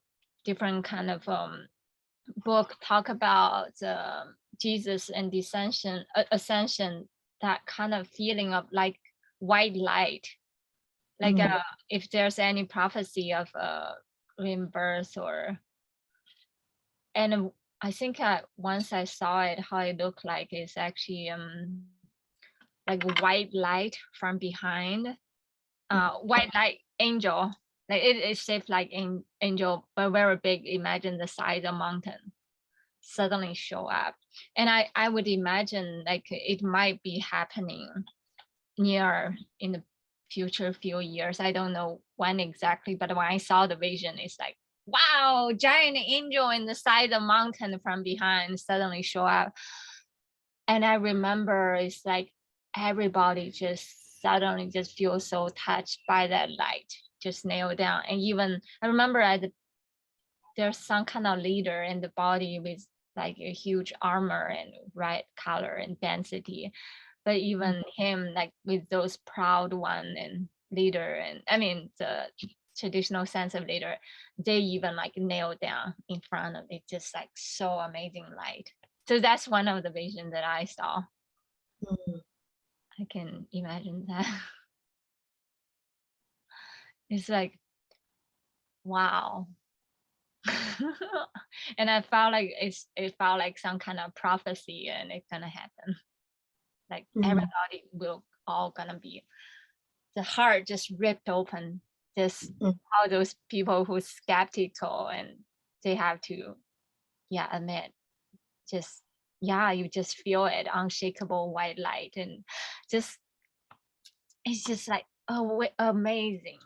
different kind of book talk about Jesus and ascension, that kind of feeling of like white light, like if there's any prophecy of rebirth or, and I think once I saw it, how it looked like is actually like white light from behind, white light angel, like it is shaped like an angel but very big. Imagine the size of mountain suddenly show up, and I would imagine like it might be happening near in the future few years. I don't know when exactly, but when I saw the vision, it's like, wow, giant angel in the side of mountain from behind suddenly show up. And I remember it's like everybody just suddenly just feels so touched by that light, just nailed down. And even I remember there's some kind of leader in the body with like a huge armor and red color and density, but even him, like with those proud one and leader, and I mean the traditional sense of leader, they even like nailed down in front of it, just like so amazing light. So that's one of the visions that I saw. I can imagine that. It's like, wow. And I felt like it felt like some kind of prophecy, and it's gonna happen. Like everybody will all gonna be, the heart just ripped open. Just all those people who's skeptical, and they have to, admit, just you just feel it, unshakable white light, and just it's just like amazing.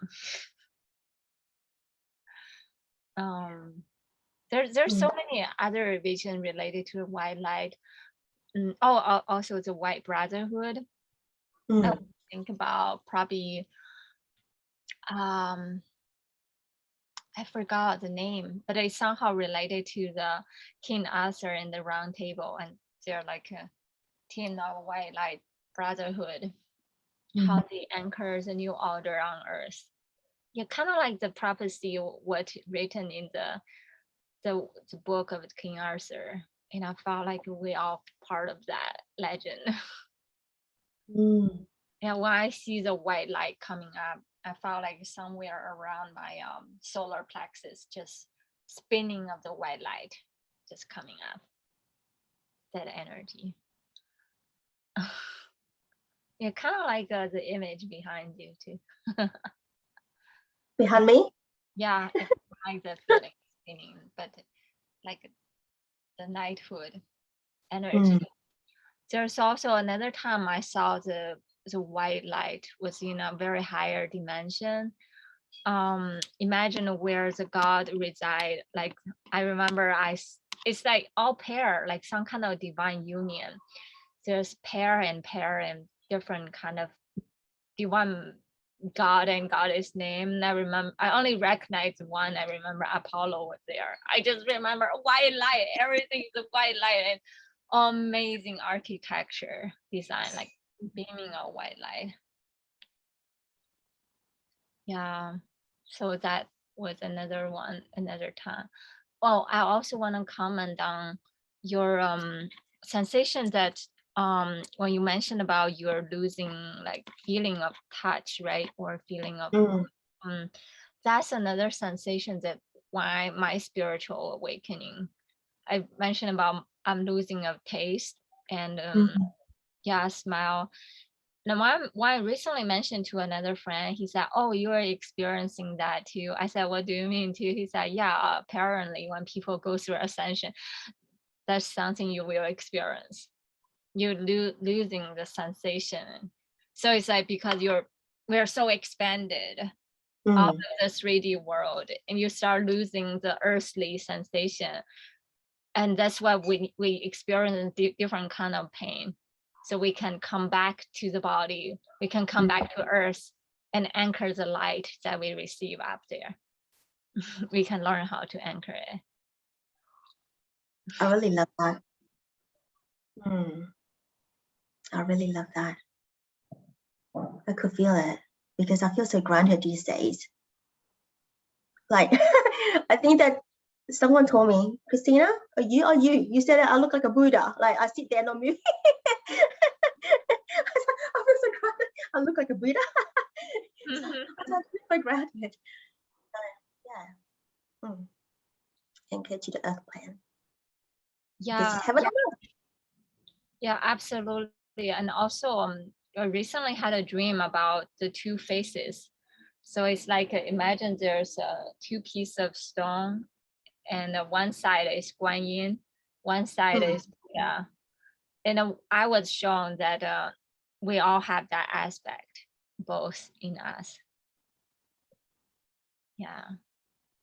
There's so many other visions related to white light. Also the white brotherhood. I would think about probably I forgot the name, but it's somehow related to the King Arthur and the Round Table, and they're like a team of white light brotherhood. How they anchor the new order on Earth. Yeah, kind of like the prophecy what written in the book of King Arthur, and I felt like we are part of that legend. And when I see the white light coming up, I felt like somewhere around my solar plexus, just spinning of the white light, just coming up. That energy. Yeah, kind of like the image behind you too. Behind me? Yeah, it's like the feeling spinning, but like the knighthood energy. There's also another time I saw the white light was in a very higher dimension. Imagine where the God reside. Like I remember it's like all pair, like some kind of divine union. There's pair and different kind of divine God and goddess name. I only recognize one. I remember Apollo was there. I just remember white light. Everything is a white light and amazing architecture design, like beaming of white light. Yeah. So that was another time. Oh, I also want to comment on your sensation that when you mentioned about you're losing like feeling of touch, right? Or feeling of that's another sensation that why my spiritual awakening. I mentioned about I'm losing of taste and smell. Now, when I recently mentioned to another friend, he said, "Oh, you are experiencing that too." I said, "What do you mean too?" He said, "Yeah, apparently when people go through ascension, that's something you will experience. You're losing the sensation. So it's like because we're so expanded out of the 3D world, and you start losing the earthly sensation, and that's why we experience different kind of pain. So we can come back to the body, we can come back to earth and anchor the light that we receive up there. We can learn how to anchor it. I really love that. I really love that. I could feel it because I feel so grounded these days. Like, I think that someone told me, Christina, are you? You said that I look like a Buddha. Like I sit there, no move. I feel so grounded. I look like a Buddha. So I feel so grounded. Yeah. Anchored to the earth plan. Yeah. Heaven on earth. Yeah, absolutely. And also, I recently had a dream about the two faces. So it's like, imagine there's two pieces of stone, and one side is Guan Yin, one side is Buddha. And I was shown that we all have that aspect, both in us. Yeah,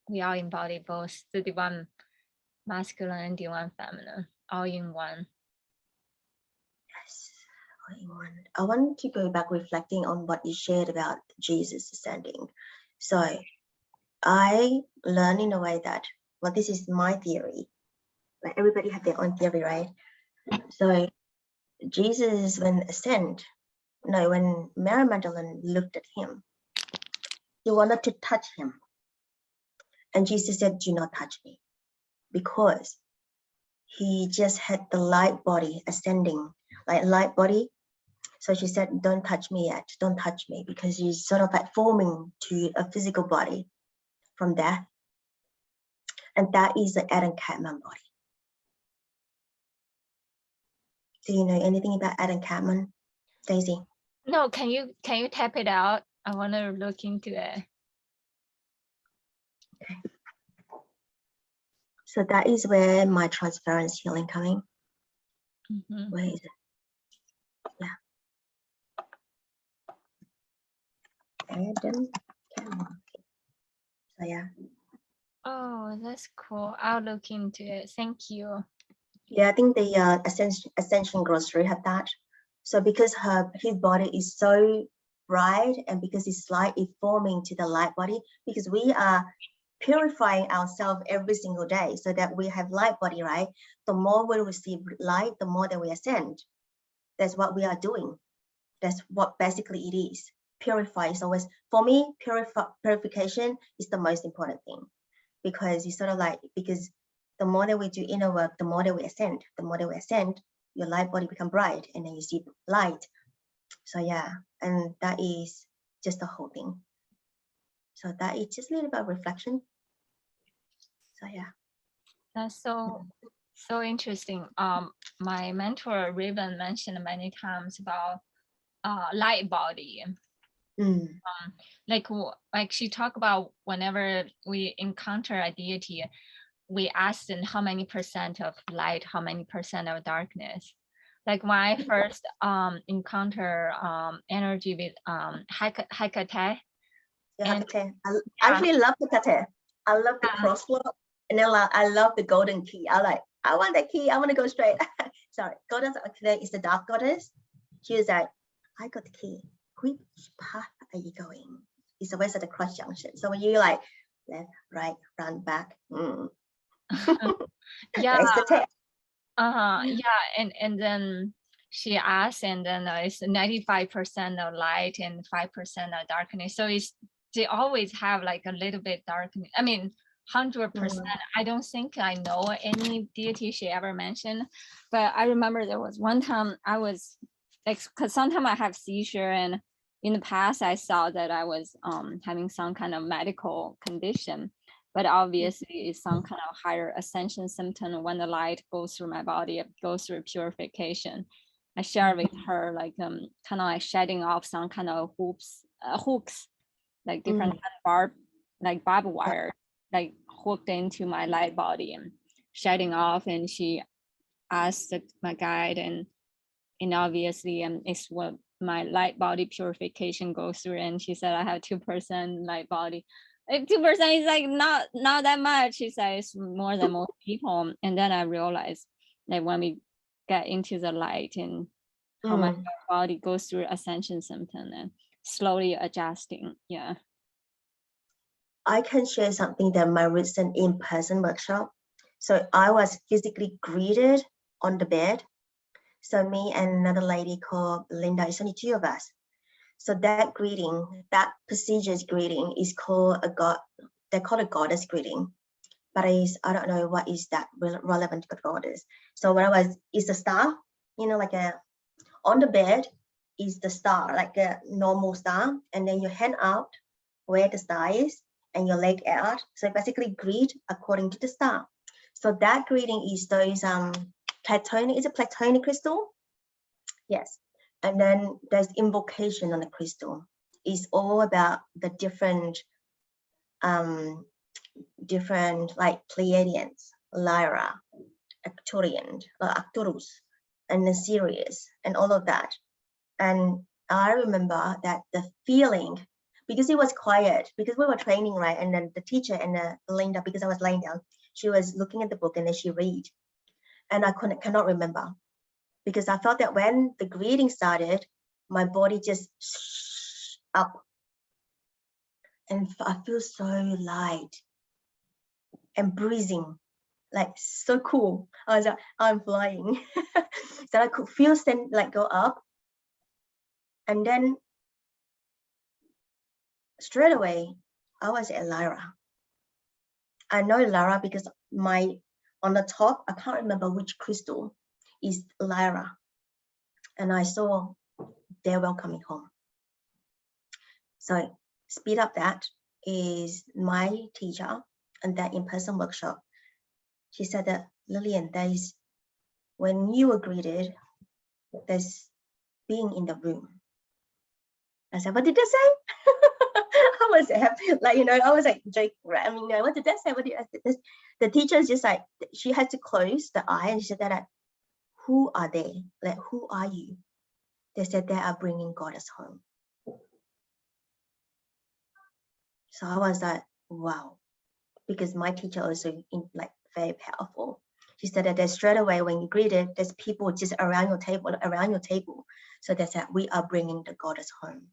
we all embody both the divine masculine and divine feminine, all in one. Yes, all in one. I want to go back reflecting on what you shared about Jesus ascending. So I learned in a way that, well, this is my theory. Like everybody have their own theory, right? So Jesus, when Mary Magdalene looked at him, she wanted to touch him. And Jesus said, do not touch me, because he just had the light body ascending, like light body. So she said, don't touch me yet, don't touch me, because he's sort of like forming to a physical body from death. And that is the Adam Catman body. Do you know anything about Adam Catman, Daisy? No, can you tap it out? I want to look into it. Okay. So that is where my transference healing coming. Where is it? Yeah. Adam Catman. So yeah. Oh, that's cool. I'll look into it. Thank you. Yeah, I think the Ascension Grocery have that. So because his body is so bright, and because his light is forming to the light body, because we are purifying ourselves every single day so that we have light body, right? The more we receive light, the more that we ascend. That's what we are doing. That's what basically it is. Purify is always, for me, purification is the most important thing, because it's sort of like, because the more that we do inner work, the more that we ascend. The more that we ascend, your light body become bright, and then you see light. So yeah, and that is just the whole thing. So that is just a little bit of reflection. So yeah. That's so interesting. My mentor Raven mentioned many times about light body. Like she talked about whenever we encounter a deity, we ask them how many % of light, how many % of darkness. Like when I first encounter energy with Hecate. Yeah, Hecate. I actually love Hecate. I love the crosswalk, and then I love the golden key. I want that key. I want to go straight. Sorry, goddess Hecate is the dark goddess. She was like, I got the key. Which path are you going? It's always at the cross junction. So when you like left, right, run back. Yeah. That's the test. Yeah, and then she asked, and then it's 95% of light and 5% of darkness. So they always have like a little bit darkness. I mean, 100%. I don't think I know any deity she ever mentioned, but I remember there was one time I was like, because sometimes I have seizure, and in the past I saw that I was having some kind of medical condition. But obviously it's some kind of higher ascension symptom. When the light goes through my body, it goes through purification. I share with her like kind of like shedding off some kind of hooks, like different kind of barbed wire, like hooked into my light body and shedding off. And she asked my guide, and obviously it's what my light body purification goes through. And she said I have 2% light body. Like 2% is like not that much. She said it's more than most people. And then I realized that when we get into the light and how my body goes through ascension symptom and slowly adjusting. Yeah. I can share something that my recent in-person workshop. So I was physically greeted on the bed. So me and another lady called Linda, it's only 2 of us. So that greeting, that prestigious greeting is called they call it goddess greeting. But I don't know what is that relevant to goddess. So when it's a star, like on the bed is the star, like a normal star. And then your hand out where the star is and your leg out. So basically greet according to the star. So that greeting is those platonic, is it platonic crystal? Yes. And then there's invocation on the crystal. It's all about the different like Pleiadians, Lyra, Arcturus, and the Sirius, and all of that. And I remember that the feeling, because it was quiet, because we were training, right? And then the teacher and Linda, because I was laying down, she was looking at the book and then she read. And I cannot remember, because I felt that when the greeting started, my body just up. And I feel so light and breathing, like so cool. I was like, I'm flying. So I could feel like go up. And then straight away, I was at Lyra. I know Lyra because on the top, I can't remember which crystal is Lyra. And I saw they're welcoming home. So speed up that is my teacher and that in-person workshop. She said that, Lilian, when you were greeted, there's being in the room. I said, what did that say? I was happy, like, I was like joking, right? I mean, what did that say? The teacher is just like, she had to close the eye and she said that, who are they? Like, who are you? They said they are bringing goddess home. So I was like, wow, because my teacher also like very powerful. She said that straight away when you greeted, there's people just around your table. So they said, we are bringing the goddess home.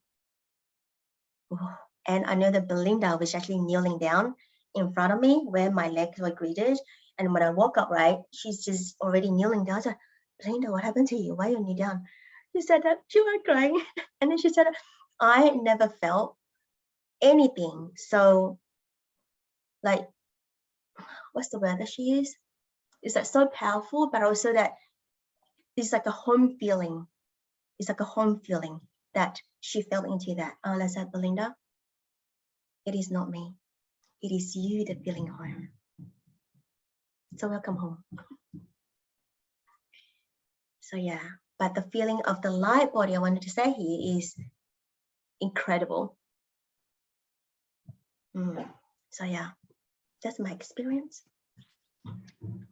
Oh. And I know that Belinda was actually kneeling down in front of me where my legs were greeted. And when I woke up, right, she's just already kneeling down. I said, Belinda, what happened to you? Why are you knee down? She said that she was crying. And then she said, I never felt anything so, like, what's the word that she used? It's like so powerful, but also that it's like a home feeling. It's like a home feeling that she felt into that. And I said, Belinda, it is not me. It is you that feeling home. So welcome home. So yeah, but the feeling of the light body I wanted to say here is incredible. So yeah, that's my experience.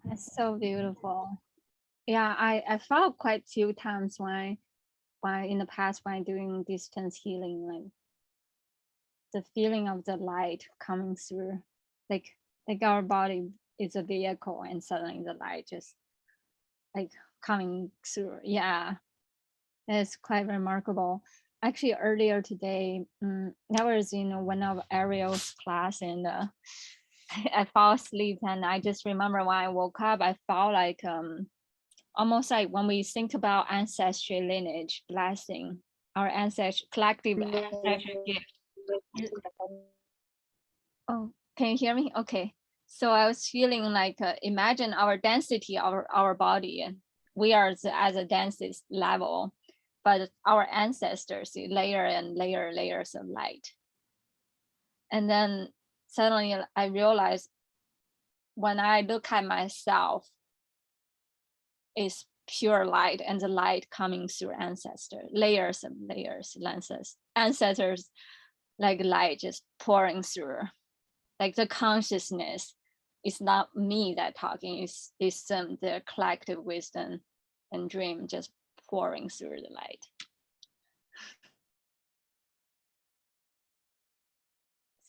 That's so beautiful. Yeah, I felt quite a few times when in the past when doing distance healing, like the feeling of the light coming through, like our body is a vehicle and suddenly the light just like coming through. Yeah, it's quite remarkable. Actually, earlier today, I was in one of Ariel's class and I fell asleep, and I just remember when I woke up, I felt like almost like when we think about ancestry lineage blessing, our ancestry collective ancestry gift. Oh, can you hear me? Okay. So I was feeling like imagine our density of our body, and we are at the densest level, but our ancestors layer and layers of light. And then suddenly I realized when I look at myself, it's pure light, and the light coming through layers of ancestors, like light just pouring through. Like the consciousness is not me that talking, it's the collective wisdom and dream just pouring through the light.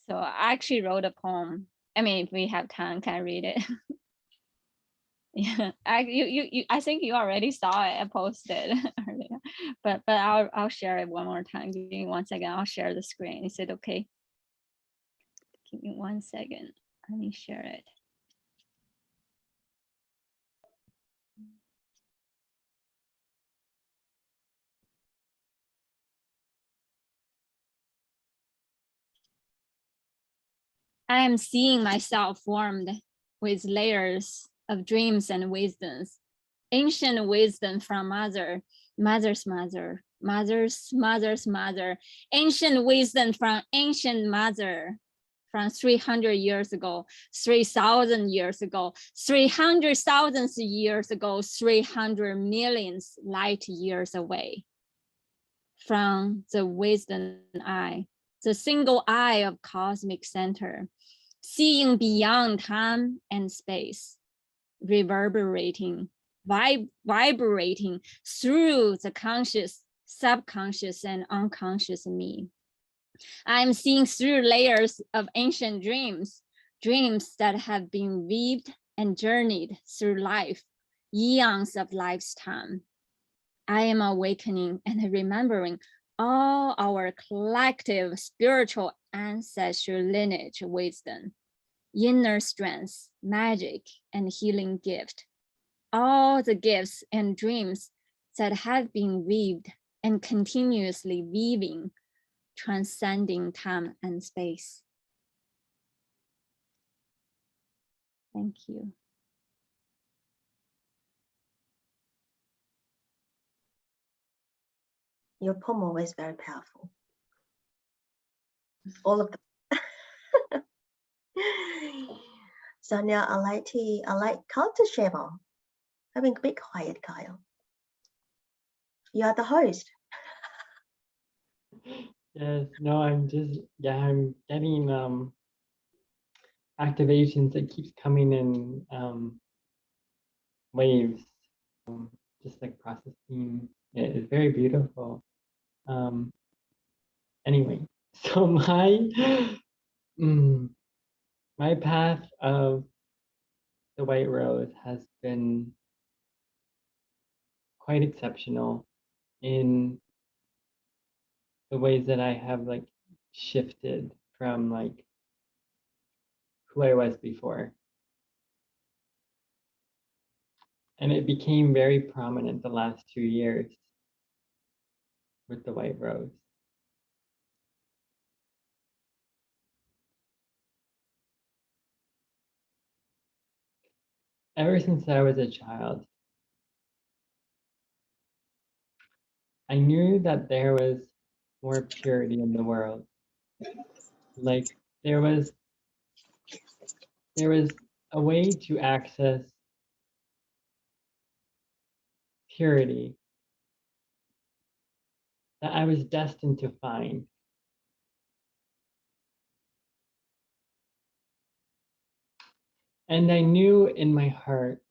So I actually wrote a poem. I mean, if we have time, can I read it? Yeah, I think you already saw it. I posted earlier, but I'll share it one more time. Give me 1 second. I'll share the screen. Is it okay? Give me 1 second. Let me share it. I am seeing myself formed with layers of dreams and wisdoms, ancient wisdom from mother's mother, mother's mother, ancient wisdom from ancient mother, from 300 years ago, 3,000 years ago, 300,000 years ago, 300 million light years away. From the wisdom eye, the single eye of cosmic center, seeing beyond time and space, reverberating, vibrating through the conscious, subconscious, and unconscious me. I'm seeing through layers of ancient dreams, dreams that have been weaved and journeyed through life, eons of lifetime. I am awakening and remembering all our collective spiritual ancestral lineage wisdom, inner strength, magic, and healing gift. All the gifts and dreams that have been weaved and continuously weaving, transcending time and space. Thank you. Your poem always very powerful. All of them. So now I like Kyle to share more. Having a bit quiet, Kyle. You are the host. Yes, no, I'm getting activations that keeps coming in waves, just like processing. It is very beautiful. Anyway, so my path of the white rose has been quite exceptional in the ways that I have like shifted from like who I was before. And it became very prominent the last 2 years with the white rose. Ever since I was a child, I knew that there was more purity in the world. Like there was a way to access purity that I was destined to find. And I knew in my heart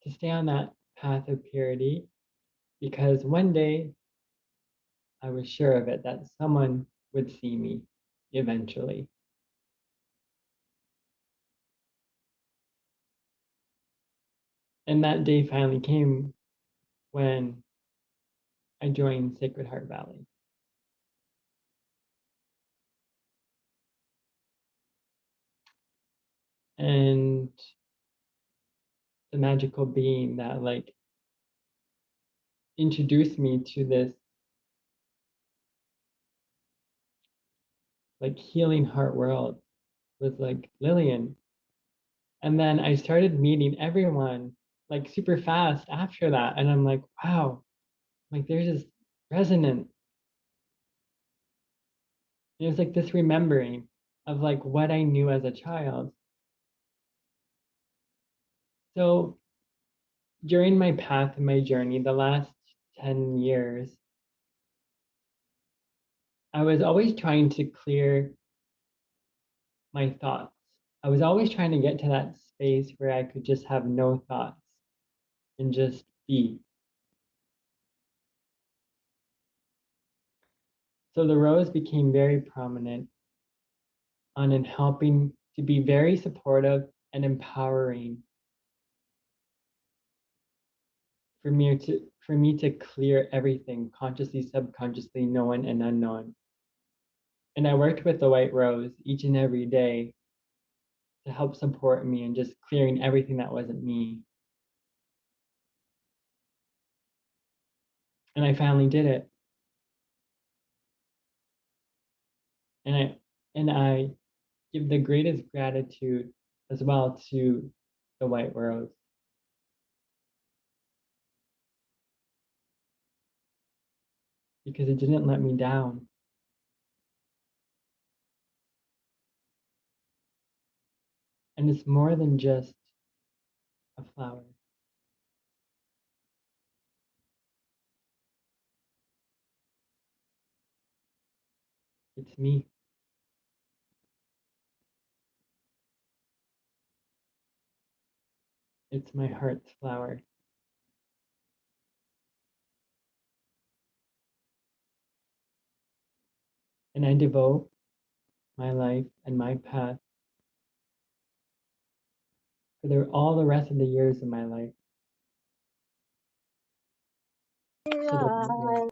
to stay on that path of purity because one day I was sure of it, that someone would see me eventually. And that day finally came when I joined Sacred Heart Valley. And the magical being that like introduced me to this like healing heart world was like Lilian. And then I started meeting everyone like super fast after that. And I'm like, wow, like there's this resonance. It was like this remembering of like what I knew as a child. So during my path and my journey, the last 10 years, I was always trying to clear my thoughts. I was always trying to get to that space where I could just have no thoughts and just be. So the rose became very prominent on in helping to be very supportive and empowering for me to clear everything consciously, subconsciously, known and unknown. And I worked with the white rose each and every day to help support me and just clearing everything that wasn't me. And I finally did it. And I give the greatest gratitude as well to the white rose. Because it didn't let me down. And it's more than just a flower. It's me. It's my heart's flower. And I devote my life and my path for all the rest of the years of my life to the white rose.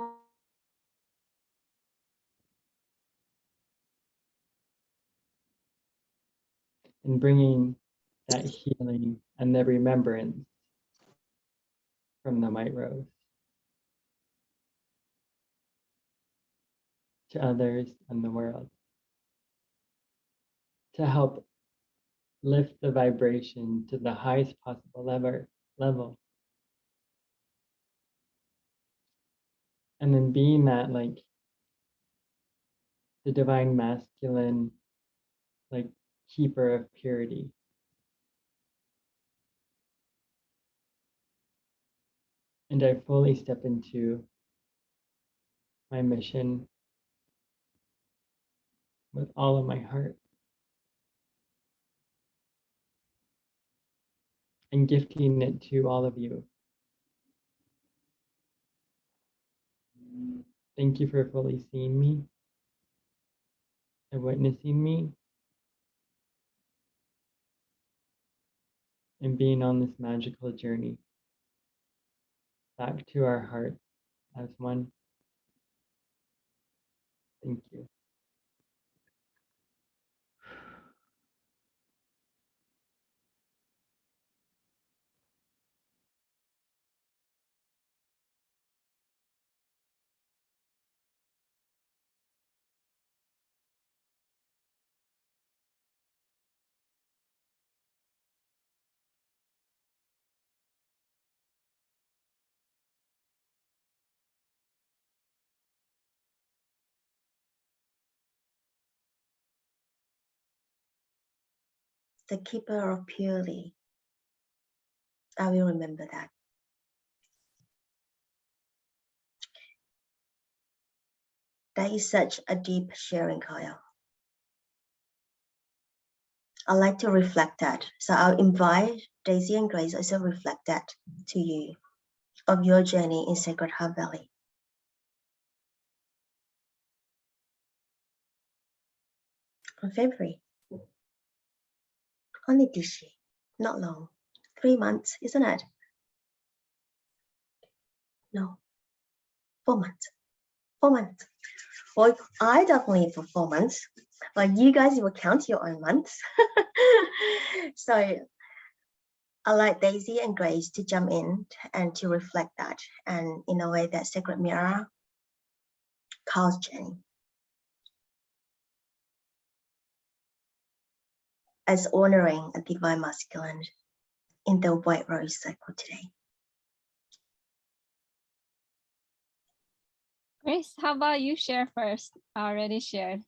And bringing that healing and the remembrance from the white rose to others and the world to help lift the vibration to the highest possible level. And then being that, like, the divine masculine, like, keeper of purity. And I fully step into my mission with all of my heart. And gifting it to all of you. Thank you for fully seeing me and witnessing me and being on this magical journey back to our hearts as one. Thank you. The keeper of purity. I will remember that. That is such a deep sharing, Kyle. I like to reflect that. So I'll invite Daisy and Grace also reflect that to you of your journey in Sacred Heart Valley. On February. Only this year, not long. 3 months, isn't it? No, 4 months. 4 months. Well, I definitely for 4 months. But you guys will count your own months. So I like Daisy and Grace to jump in and to reflect that, and in a way that Sacred Mirror calls journey as honoring a divine masculine in the white rose cycle today. Grace, how about you share first? I already shared.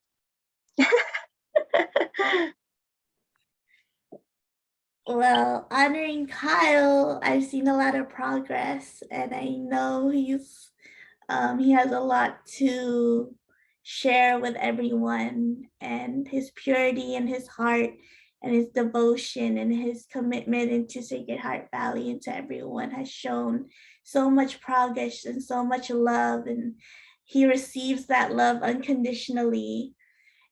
Well, honoring Kyle, I've seen a lot of progress, and I know he has a lot to share with everyone, and his purity and his heart and his devotion and his commitment into Sacred Heart Valley and to everyone has shown so much progress and so much love, and he receives that love unconditionally,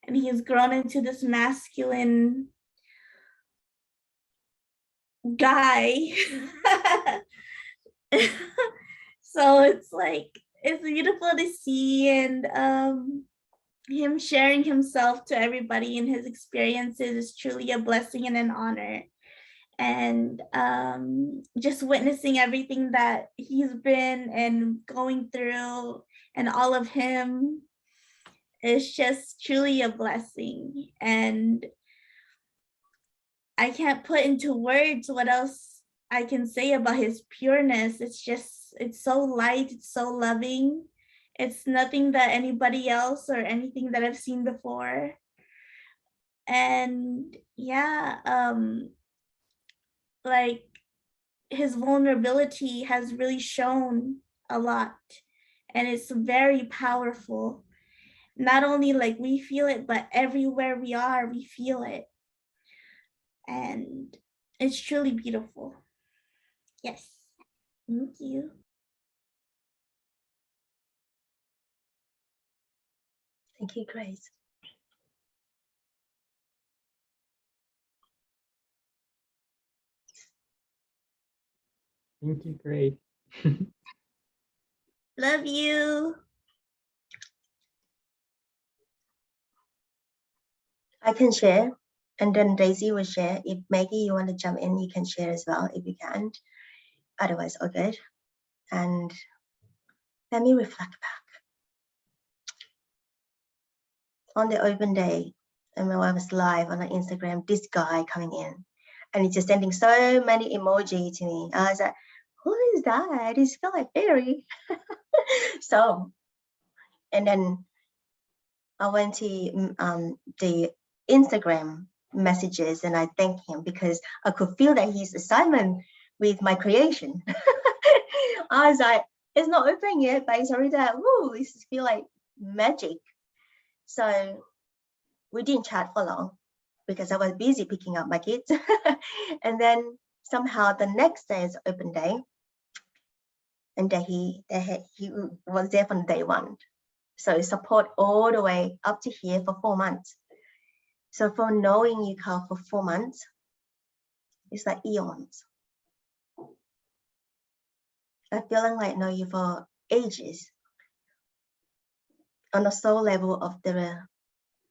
and he has grown into this masculine guy. So it's like, it's beautiful to see, and him sharing himself to everybody and his experiences is truly a blessing and an honor. And just witnessing everything that he's been and going through and all of him is just truly a blessing. And I can't put into words what else I can say about his pureness. It's so light, it's so loving. It's nothing that anybody else or anything that I've seen before. And yeah, like his vulnerability has really shown a lot, and it's very powerful. Not only like we feel it, but everywhere we are, we feel it. And it's truly beautiful. Yes. Thank you. Thank you, Grace. Thank you, Grace. Love you. I can share, and then Daisy will share. If Maggie, you want to jump in, you can share as well if you can. Otherwise, all good. And let me reflect back. On the open day, and when I was live on Instagram, this guy coming in, and he's just sending so many emoji to me. I was like, who is that? He's feel like fairy. So, and then I went to the Instagram messages and I thanked him because I could feel that he's assignment with my creation. I was like, it's not open yet, but it's already there. Woo, this feel like magic. So we didn't chat for long because I was busy picking up my kids. And then somehow the next day is open day. And that he was there from day one. So support all the way up to here for 4 months. So for knowing you, Carl, for 4 months, it's like eons. I'm feeling like I know you for ages. On the soul level of the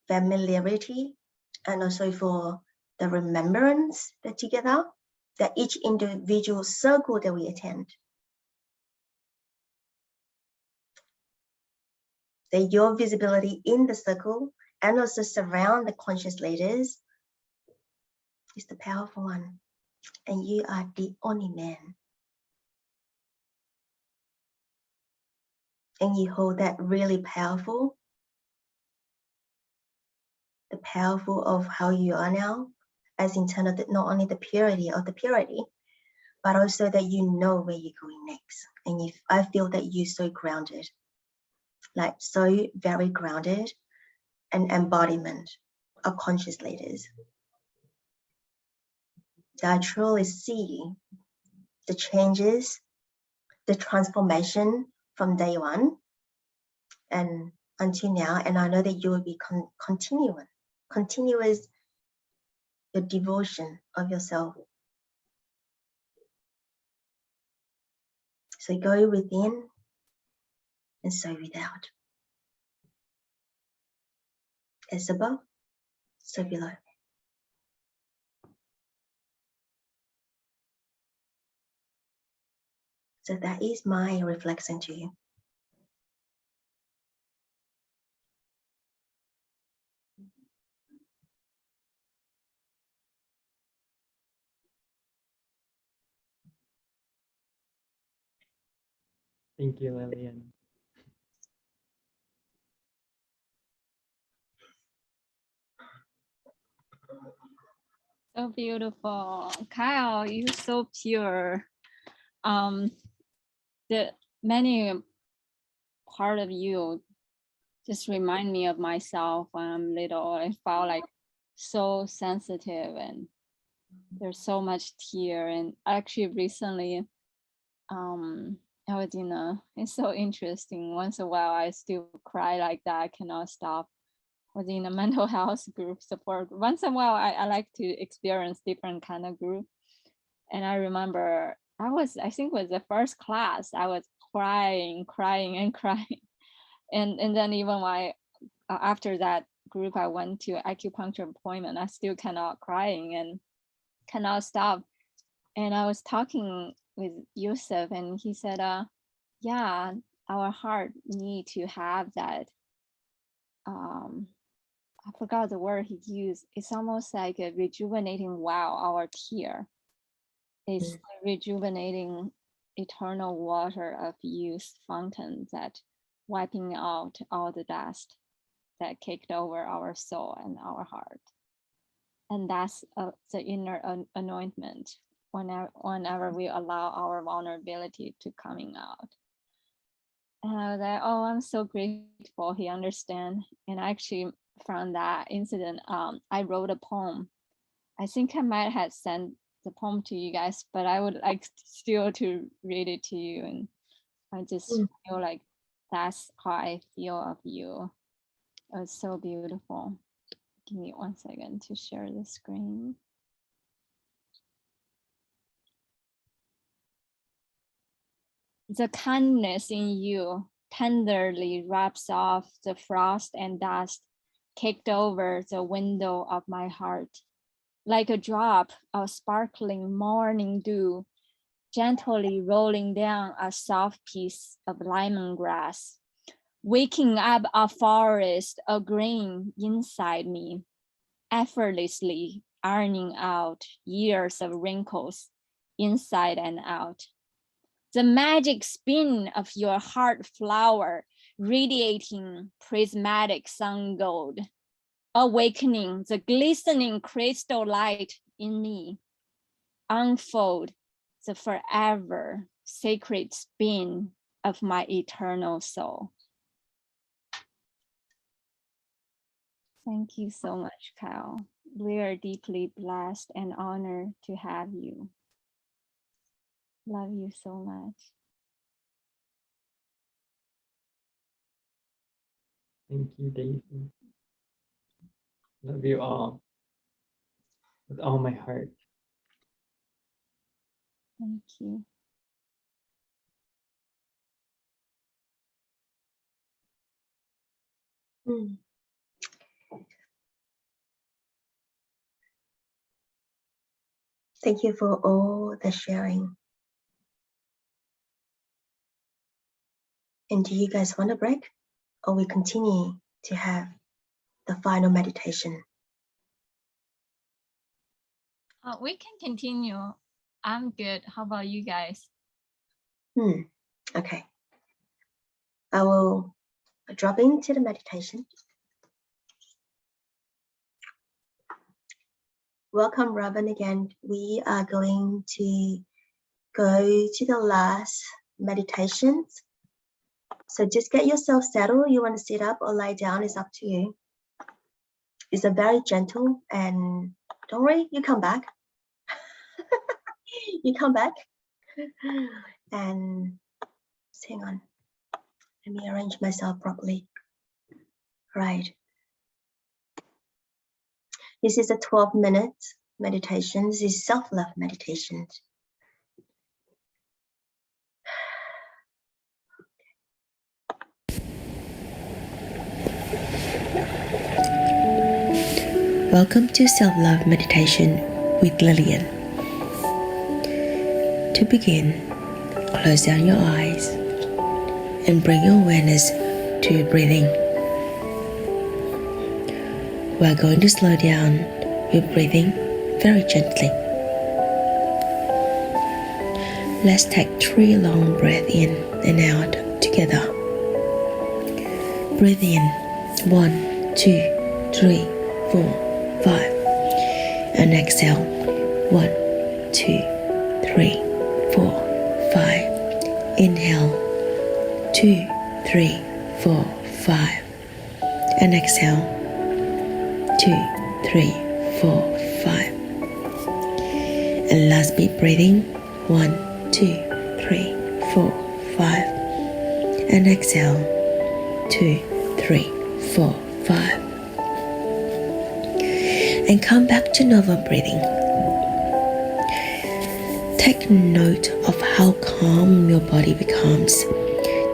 familiarity, and also for the remembrance that together, that each individual circle that we attend, that your visibility in the circle and also surround the conscious leaders is the powerful one. And you are the only man. And you hold that really powerful, the powerful of how you are now, as in terms of not only the purity of the purity, but also that you know where you're going next. And I feel that you're so grounded, like so very grounded, and embodiment of conscious leaders. That I truly see the changes, the transformation from day one and until now. And I know that you will be continuous the devotion of yourself. So go within and so without. As above, so below. So that is my reflection to you. Thank you, Lilian. So beautiful. Kyle, you're so pure. The many part of you just remind me of myself when I'm little. I felt like so sensitive and there's so much tear. And actually recently, I was it's so interesting. Once in a while, I still cry like that. I cannot stop. Was in a mental health group support. Once in a while, I like to experience different kind of group. And I remember I think it was the first class, I was crying and crying. And then even after that group, I went to acupuncture appointment, I still cannot crying and cannot stop. And I was talking with Yusuf and he said, yeah, our heart need to have that, I forgot the word he used. It's almost like a rejuvenating wow, our tear is rejuvenating eternal water of youth fountain that wiping out all the dust that kicked over our soul and our heart. And that's the inner anointment whenever we allow our vulnerability to coming out. And I was like, oh, I'm so grateful he understand. And actually from that incident, I wrote a poem. I think I might have sent the poem to you guys, but I would like still to read it to you. And I just feel like that's how I feel of you. It's so beautiful. Give me 1 second to share the screen. The kindness in you tenderly wraps off the frost and dust kicked over the window of my heart. Like a drop of sparkling morning dew, gently rolling down a soft piece of lemongrass, waking up a forest of green inside me, effortlessly ironing out years of wrinkles inside and out. The magic spin of your heart flower, radiating prismatic sun gold, awakening the glistening crystal light in me, unfold the forever sacred spin of my eternal soul. Thank you so much, Kyle. We are deeply blessed and honored to have you. Love you so much. Thank you, Daisy. Love you all with all my heart. Thank you. Thank you for all the sharing. And do you guys want a break, or we continue to have the final meditation? We can continue. I'm good. How about you guys? Okay. I will drop into the meditation. Welcome, Robin, again. We are going to go to the last meditations. So just get yourself settled. You want to sit up or lie down, it's up to you. It's a very gentle, and don't worry, you come back. You come back. And hang on. Let me arrange myself properly. Right. This is a 12-minute meditation. This is self-love meditation. Welcome to Self-Love Meditation with Lilian. To begin, close down your eyes and bring your awareness to your breathing. We're going to slow down your breathing very gently. Let's take 3 long breaths in and out together. Breathe in 1, 2, 3, 4, 5. and exhale. 1, 2, 3, 4, 5. Inhale. 2, 3, 4, 5. And exhale. 2, 3, 4, 5. And last bit breathing. 1, 2, 3, 4, 5. And exhale. 2, 3, 4, 5. And come back to normal breathing. Take note of how calm your body becomes.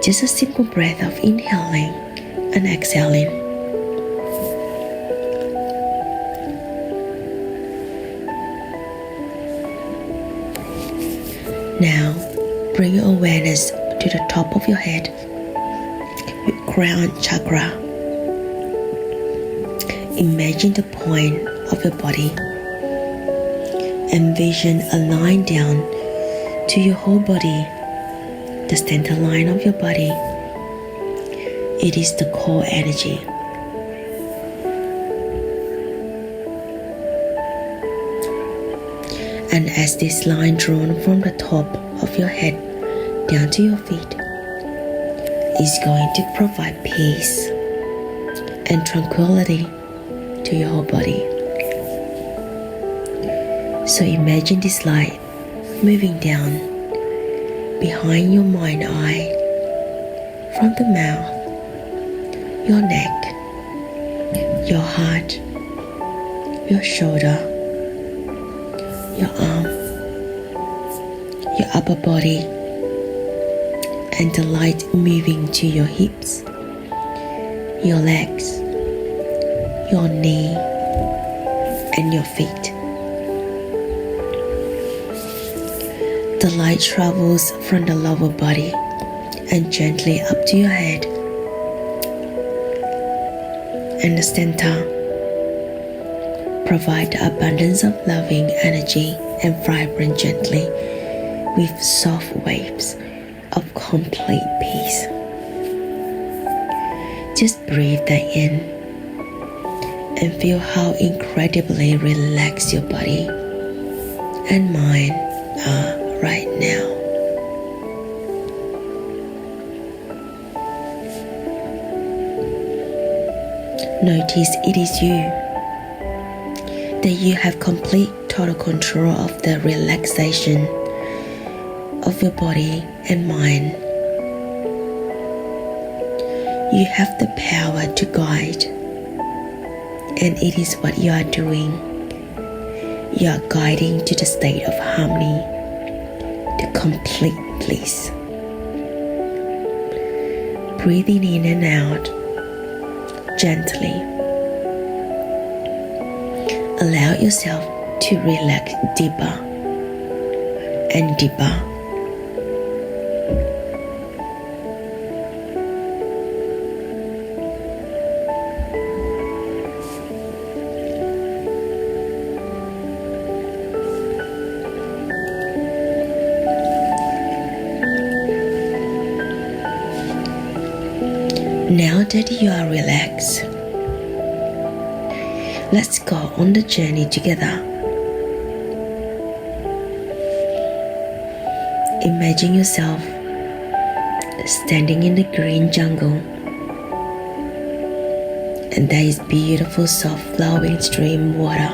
Just a simple breath of inhaling and exhaling. Now, bring your awareness to the top of your head, your crown chakra. Imagine the point of your body. Envision a line down to your whole body, the center line of your body. It is the core energy. And as this line drawn from the top of your head down to your feet is going to provide peace and tranquility to your whole body. So imagine this light moving down behind your mind eye, from the mouth, your neck, your heart, your shoulder, your arm, your upper body, and the light moving to your hips, your legs, your knee, and your feet. The light travels from the lower body and gently up to your head and the center. Provide the abundance of loving energy and vibrate gently with soft waves of complete peace. Just breathe that in and feel how incredibly relaxed your body and mind are right now. Notice it is you, that you have complete total control of the relaxation of your body and mind. You have the power to guide, and it is what you are doing. You are guiding to the state of harmony, to complete bliss. Breathing in and out gently. Allow yourself to relax deeper and deeper. Now that you are relaxed, let's go on the journey together. Imagine yourself standing in the green jungle, and there is beautiful soft flowing stream water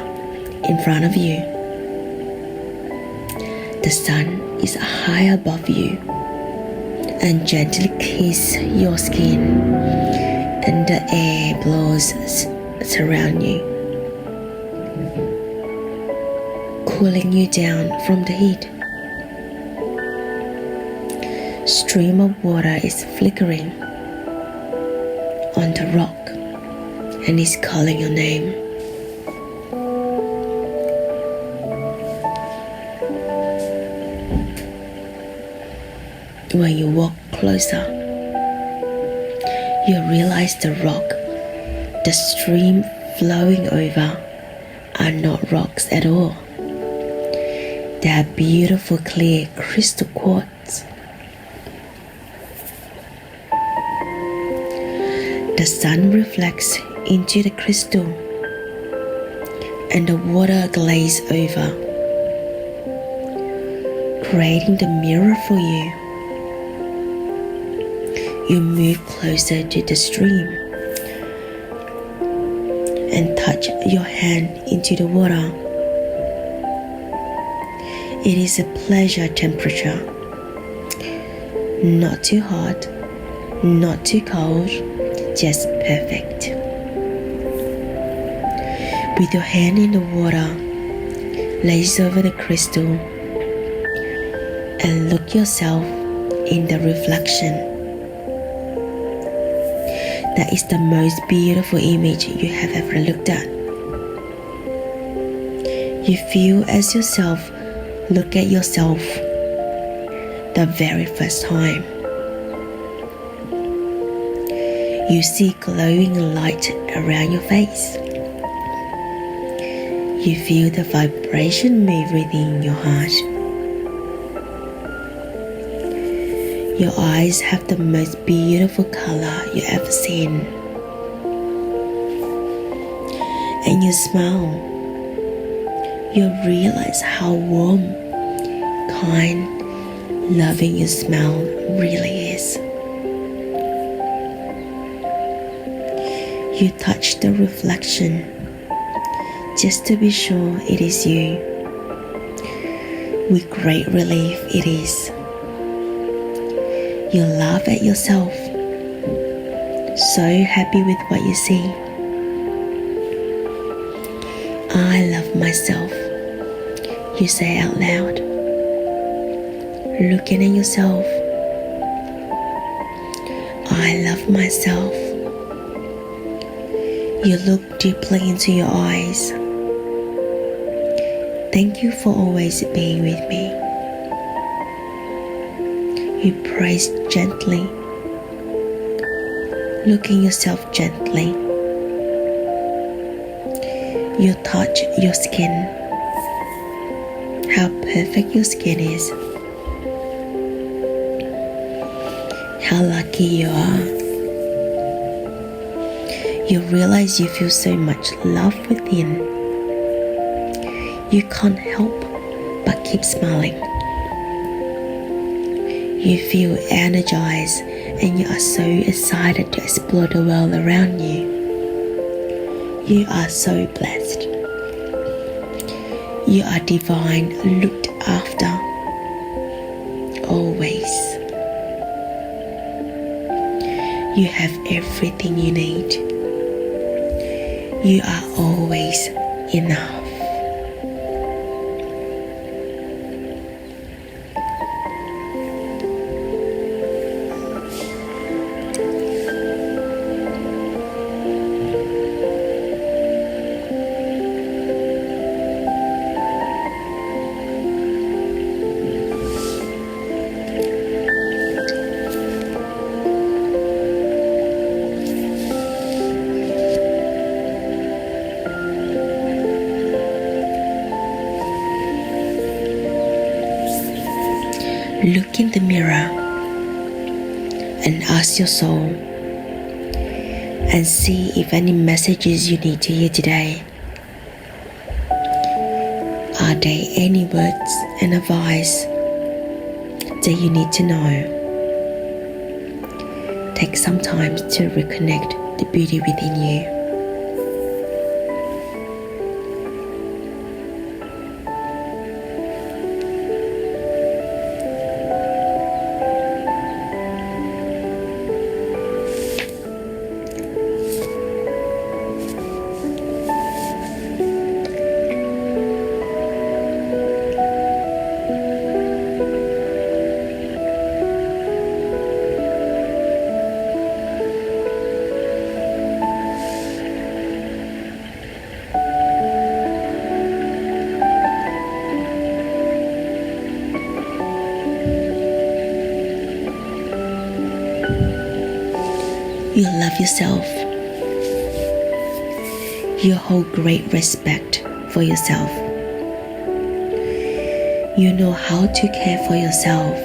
in front of you. The sun is high above you and gently kisses your skin, and the air blows around you, cooling you down from the heat. Stream of water is flickering on the rock and is calling your name. When you walk closer, you realize the rock, the stream flowing over, are not rocks at all. They are beautiful, clear crystal quartz. The sun reflects into the crystal, and the water glaze over, creating the mirror for you. You move closer to the stream and touch your hand into the water. It is a pleasure temperature, not too hot, not too cold, just perfect. With your hand in the water, lace over the crystal and look yourself in the reflection. That is the most beautiful image you have ever looked at. You feel as yourself look at yourself the very first time. You see glowing light around your face. You feel the vibration move within your heart. Your eyes have the most beautiful color you ever seen. And you smile. You realize how warm, kind, loving your smile really is. You touch the reflection just to be sure it is you. With great relief it is. You laugh at yourself, so happy with what you see. I love myself, you say out loud, looking at yourself. I love myself. You look deeply into your eyes. Thank you for always being with me. You praise gently, looking yourself gently. You touch your skin, how perfect your skin is, how lucky you are. You realize you feel so much love within. You can't help but keep smiling. You feel energized and you are so excited to explore the world around you. You are so blessed. You are divine, looked after, always. You have everything you need. You are always enough. Look in the mirror and ask your soul and see if any messages you need to hear today. Are there any words and advice that you need to know? Take some time to reconnect the beauty within you. You love yourself. You hold great respect for yourself. You know how to care for yourself.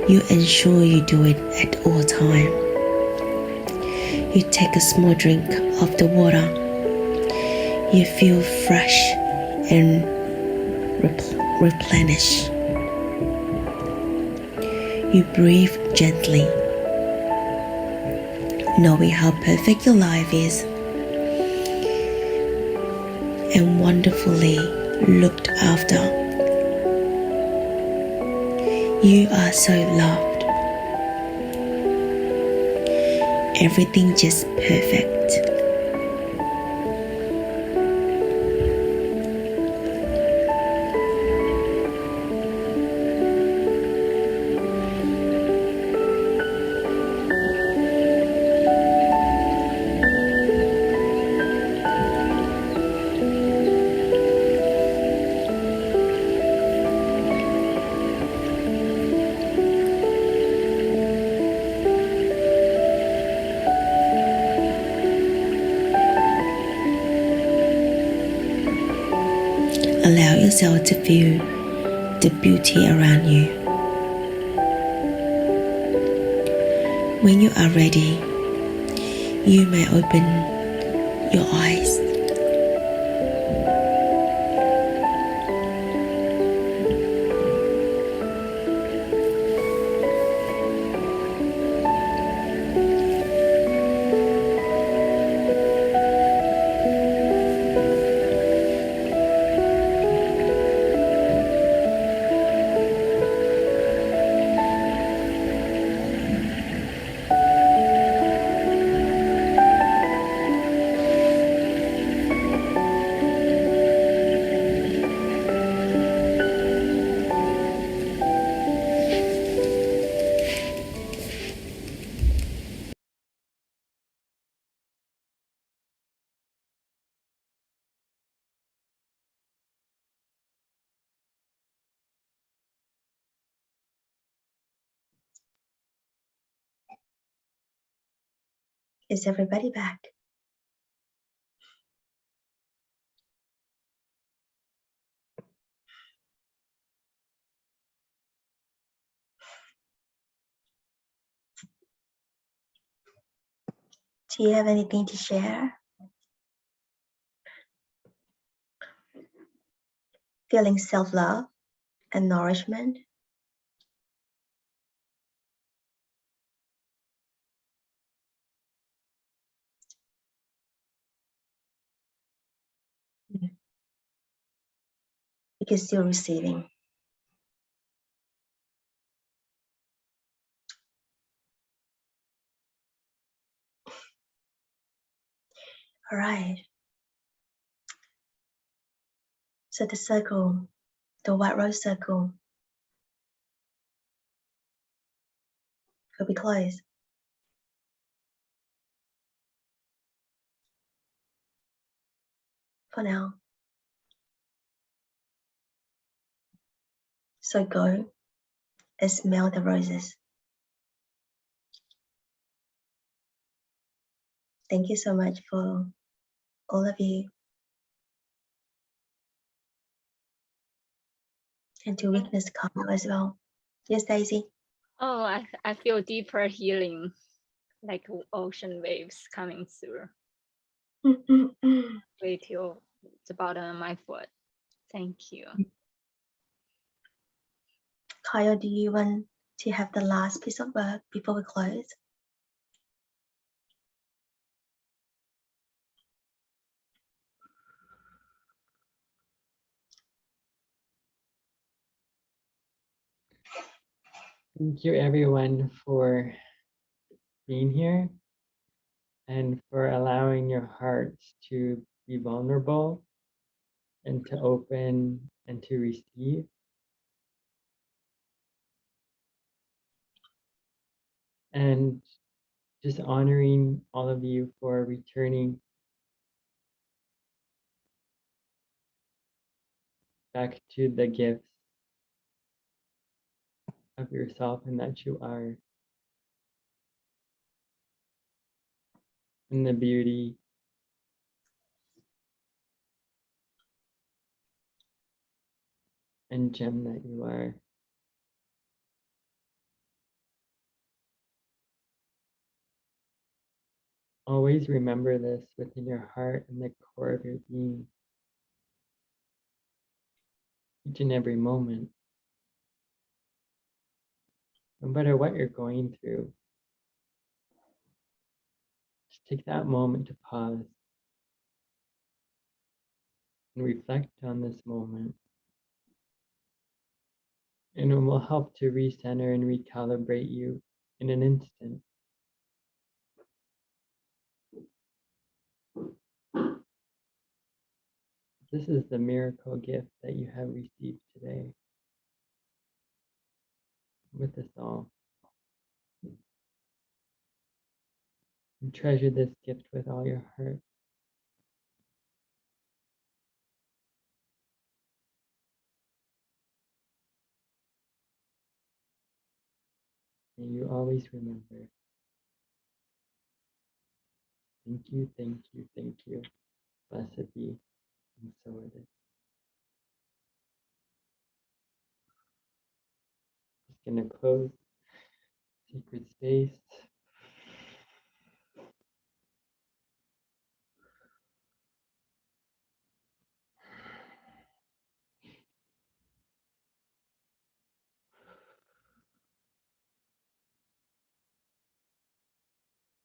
You ensure you do it at all times. You take a small drink of the water You feel fresh and replenished. You breathe gently, knowing how perfect your life is and wonderfully looked after. You are so loved. Everything just perfect. Allow yourself to feel the beauty around you. When you are ready, you may open your eyes. Is everybody back? Do you have anything to share? Feeling self-love and nourishment? Because you're receiving. All right. So the circle, the white rose circle, will be closed. For now. So go and smell the roses. Thank you so much for all of you. And to witness Carmel as well. Yes, Daisy. Oh, I feel deeper healing, like ocean waves coming through way to the bottom of my foot. Thank you. Kyle, do you want to have the last piece of work before we close? Thank you everyone for being here and for allowing your hearts to be vulnerable and to open and to receive. And just honoring all of you for returning back to the gifts of yourself and that you are, and the beauty and gem that you are. Always remember this within your heart and the core of your being. Each and every moment. No matter what you're going through, just take that moment to pause and reflect on this moment. And it will help to recenter and recalibrate you in an instant. This is the miracle gift that you have received today with us all. And treasure this gift with all your heart. May you always remember. Thank you, thank you, thank you. Blessed be, and so it is. Just gonna close sacred space.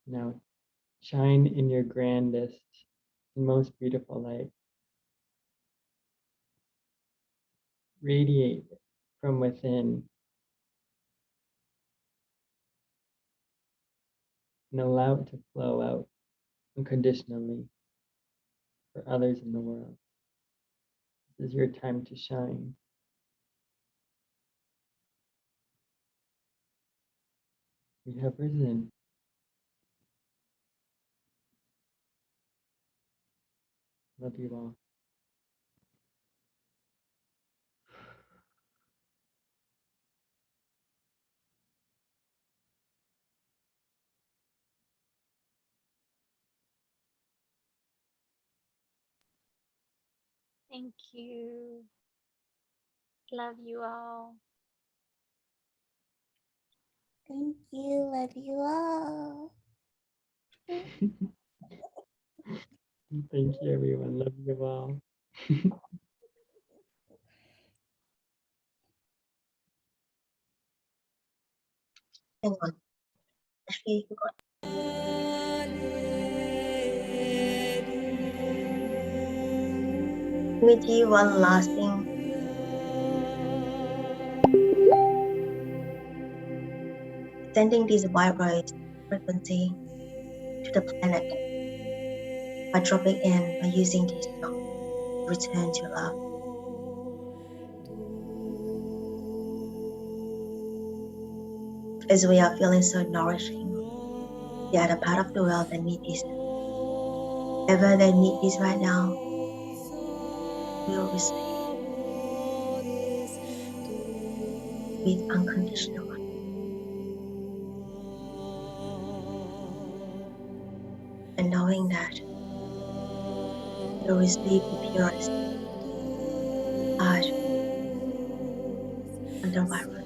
Now shine in your grandest and most beautiful light. Radiate from within and allow it to flow out unconditionally for others in the world. This is your time to shine. We have risen. Love you all. Thank you. Love you all. Thank you. Love you all. Thank you, everyone. Love you all. Hang on. Actually, you got let me do one last thing. Sending this white rose frequency to the planet by dropping in by using this song. Return to love. As we are feeling so nourishing, the other part of the world that need this. Ever they need this right now, will receive with unconditional love. And knowing that you receive the purest heart and the right road.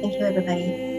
Thank you, everybody.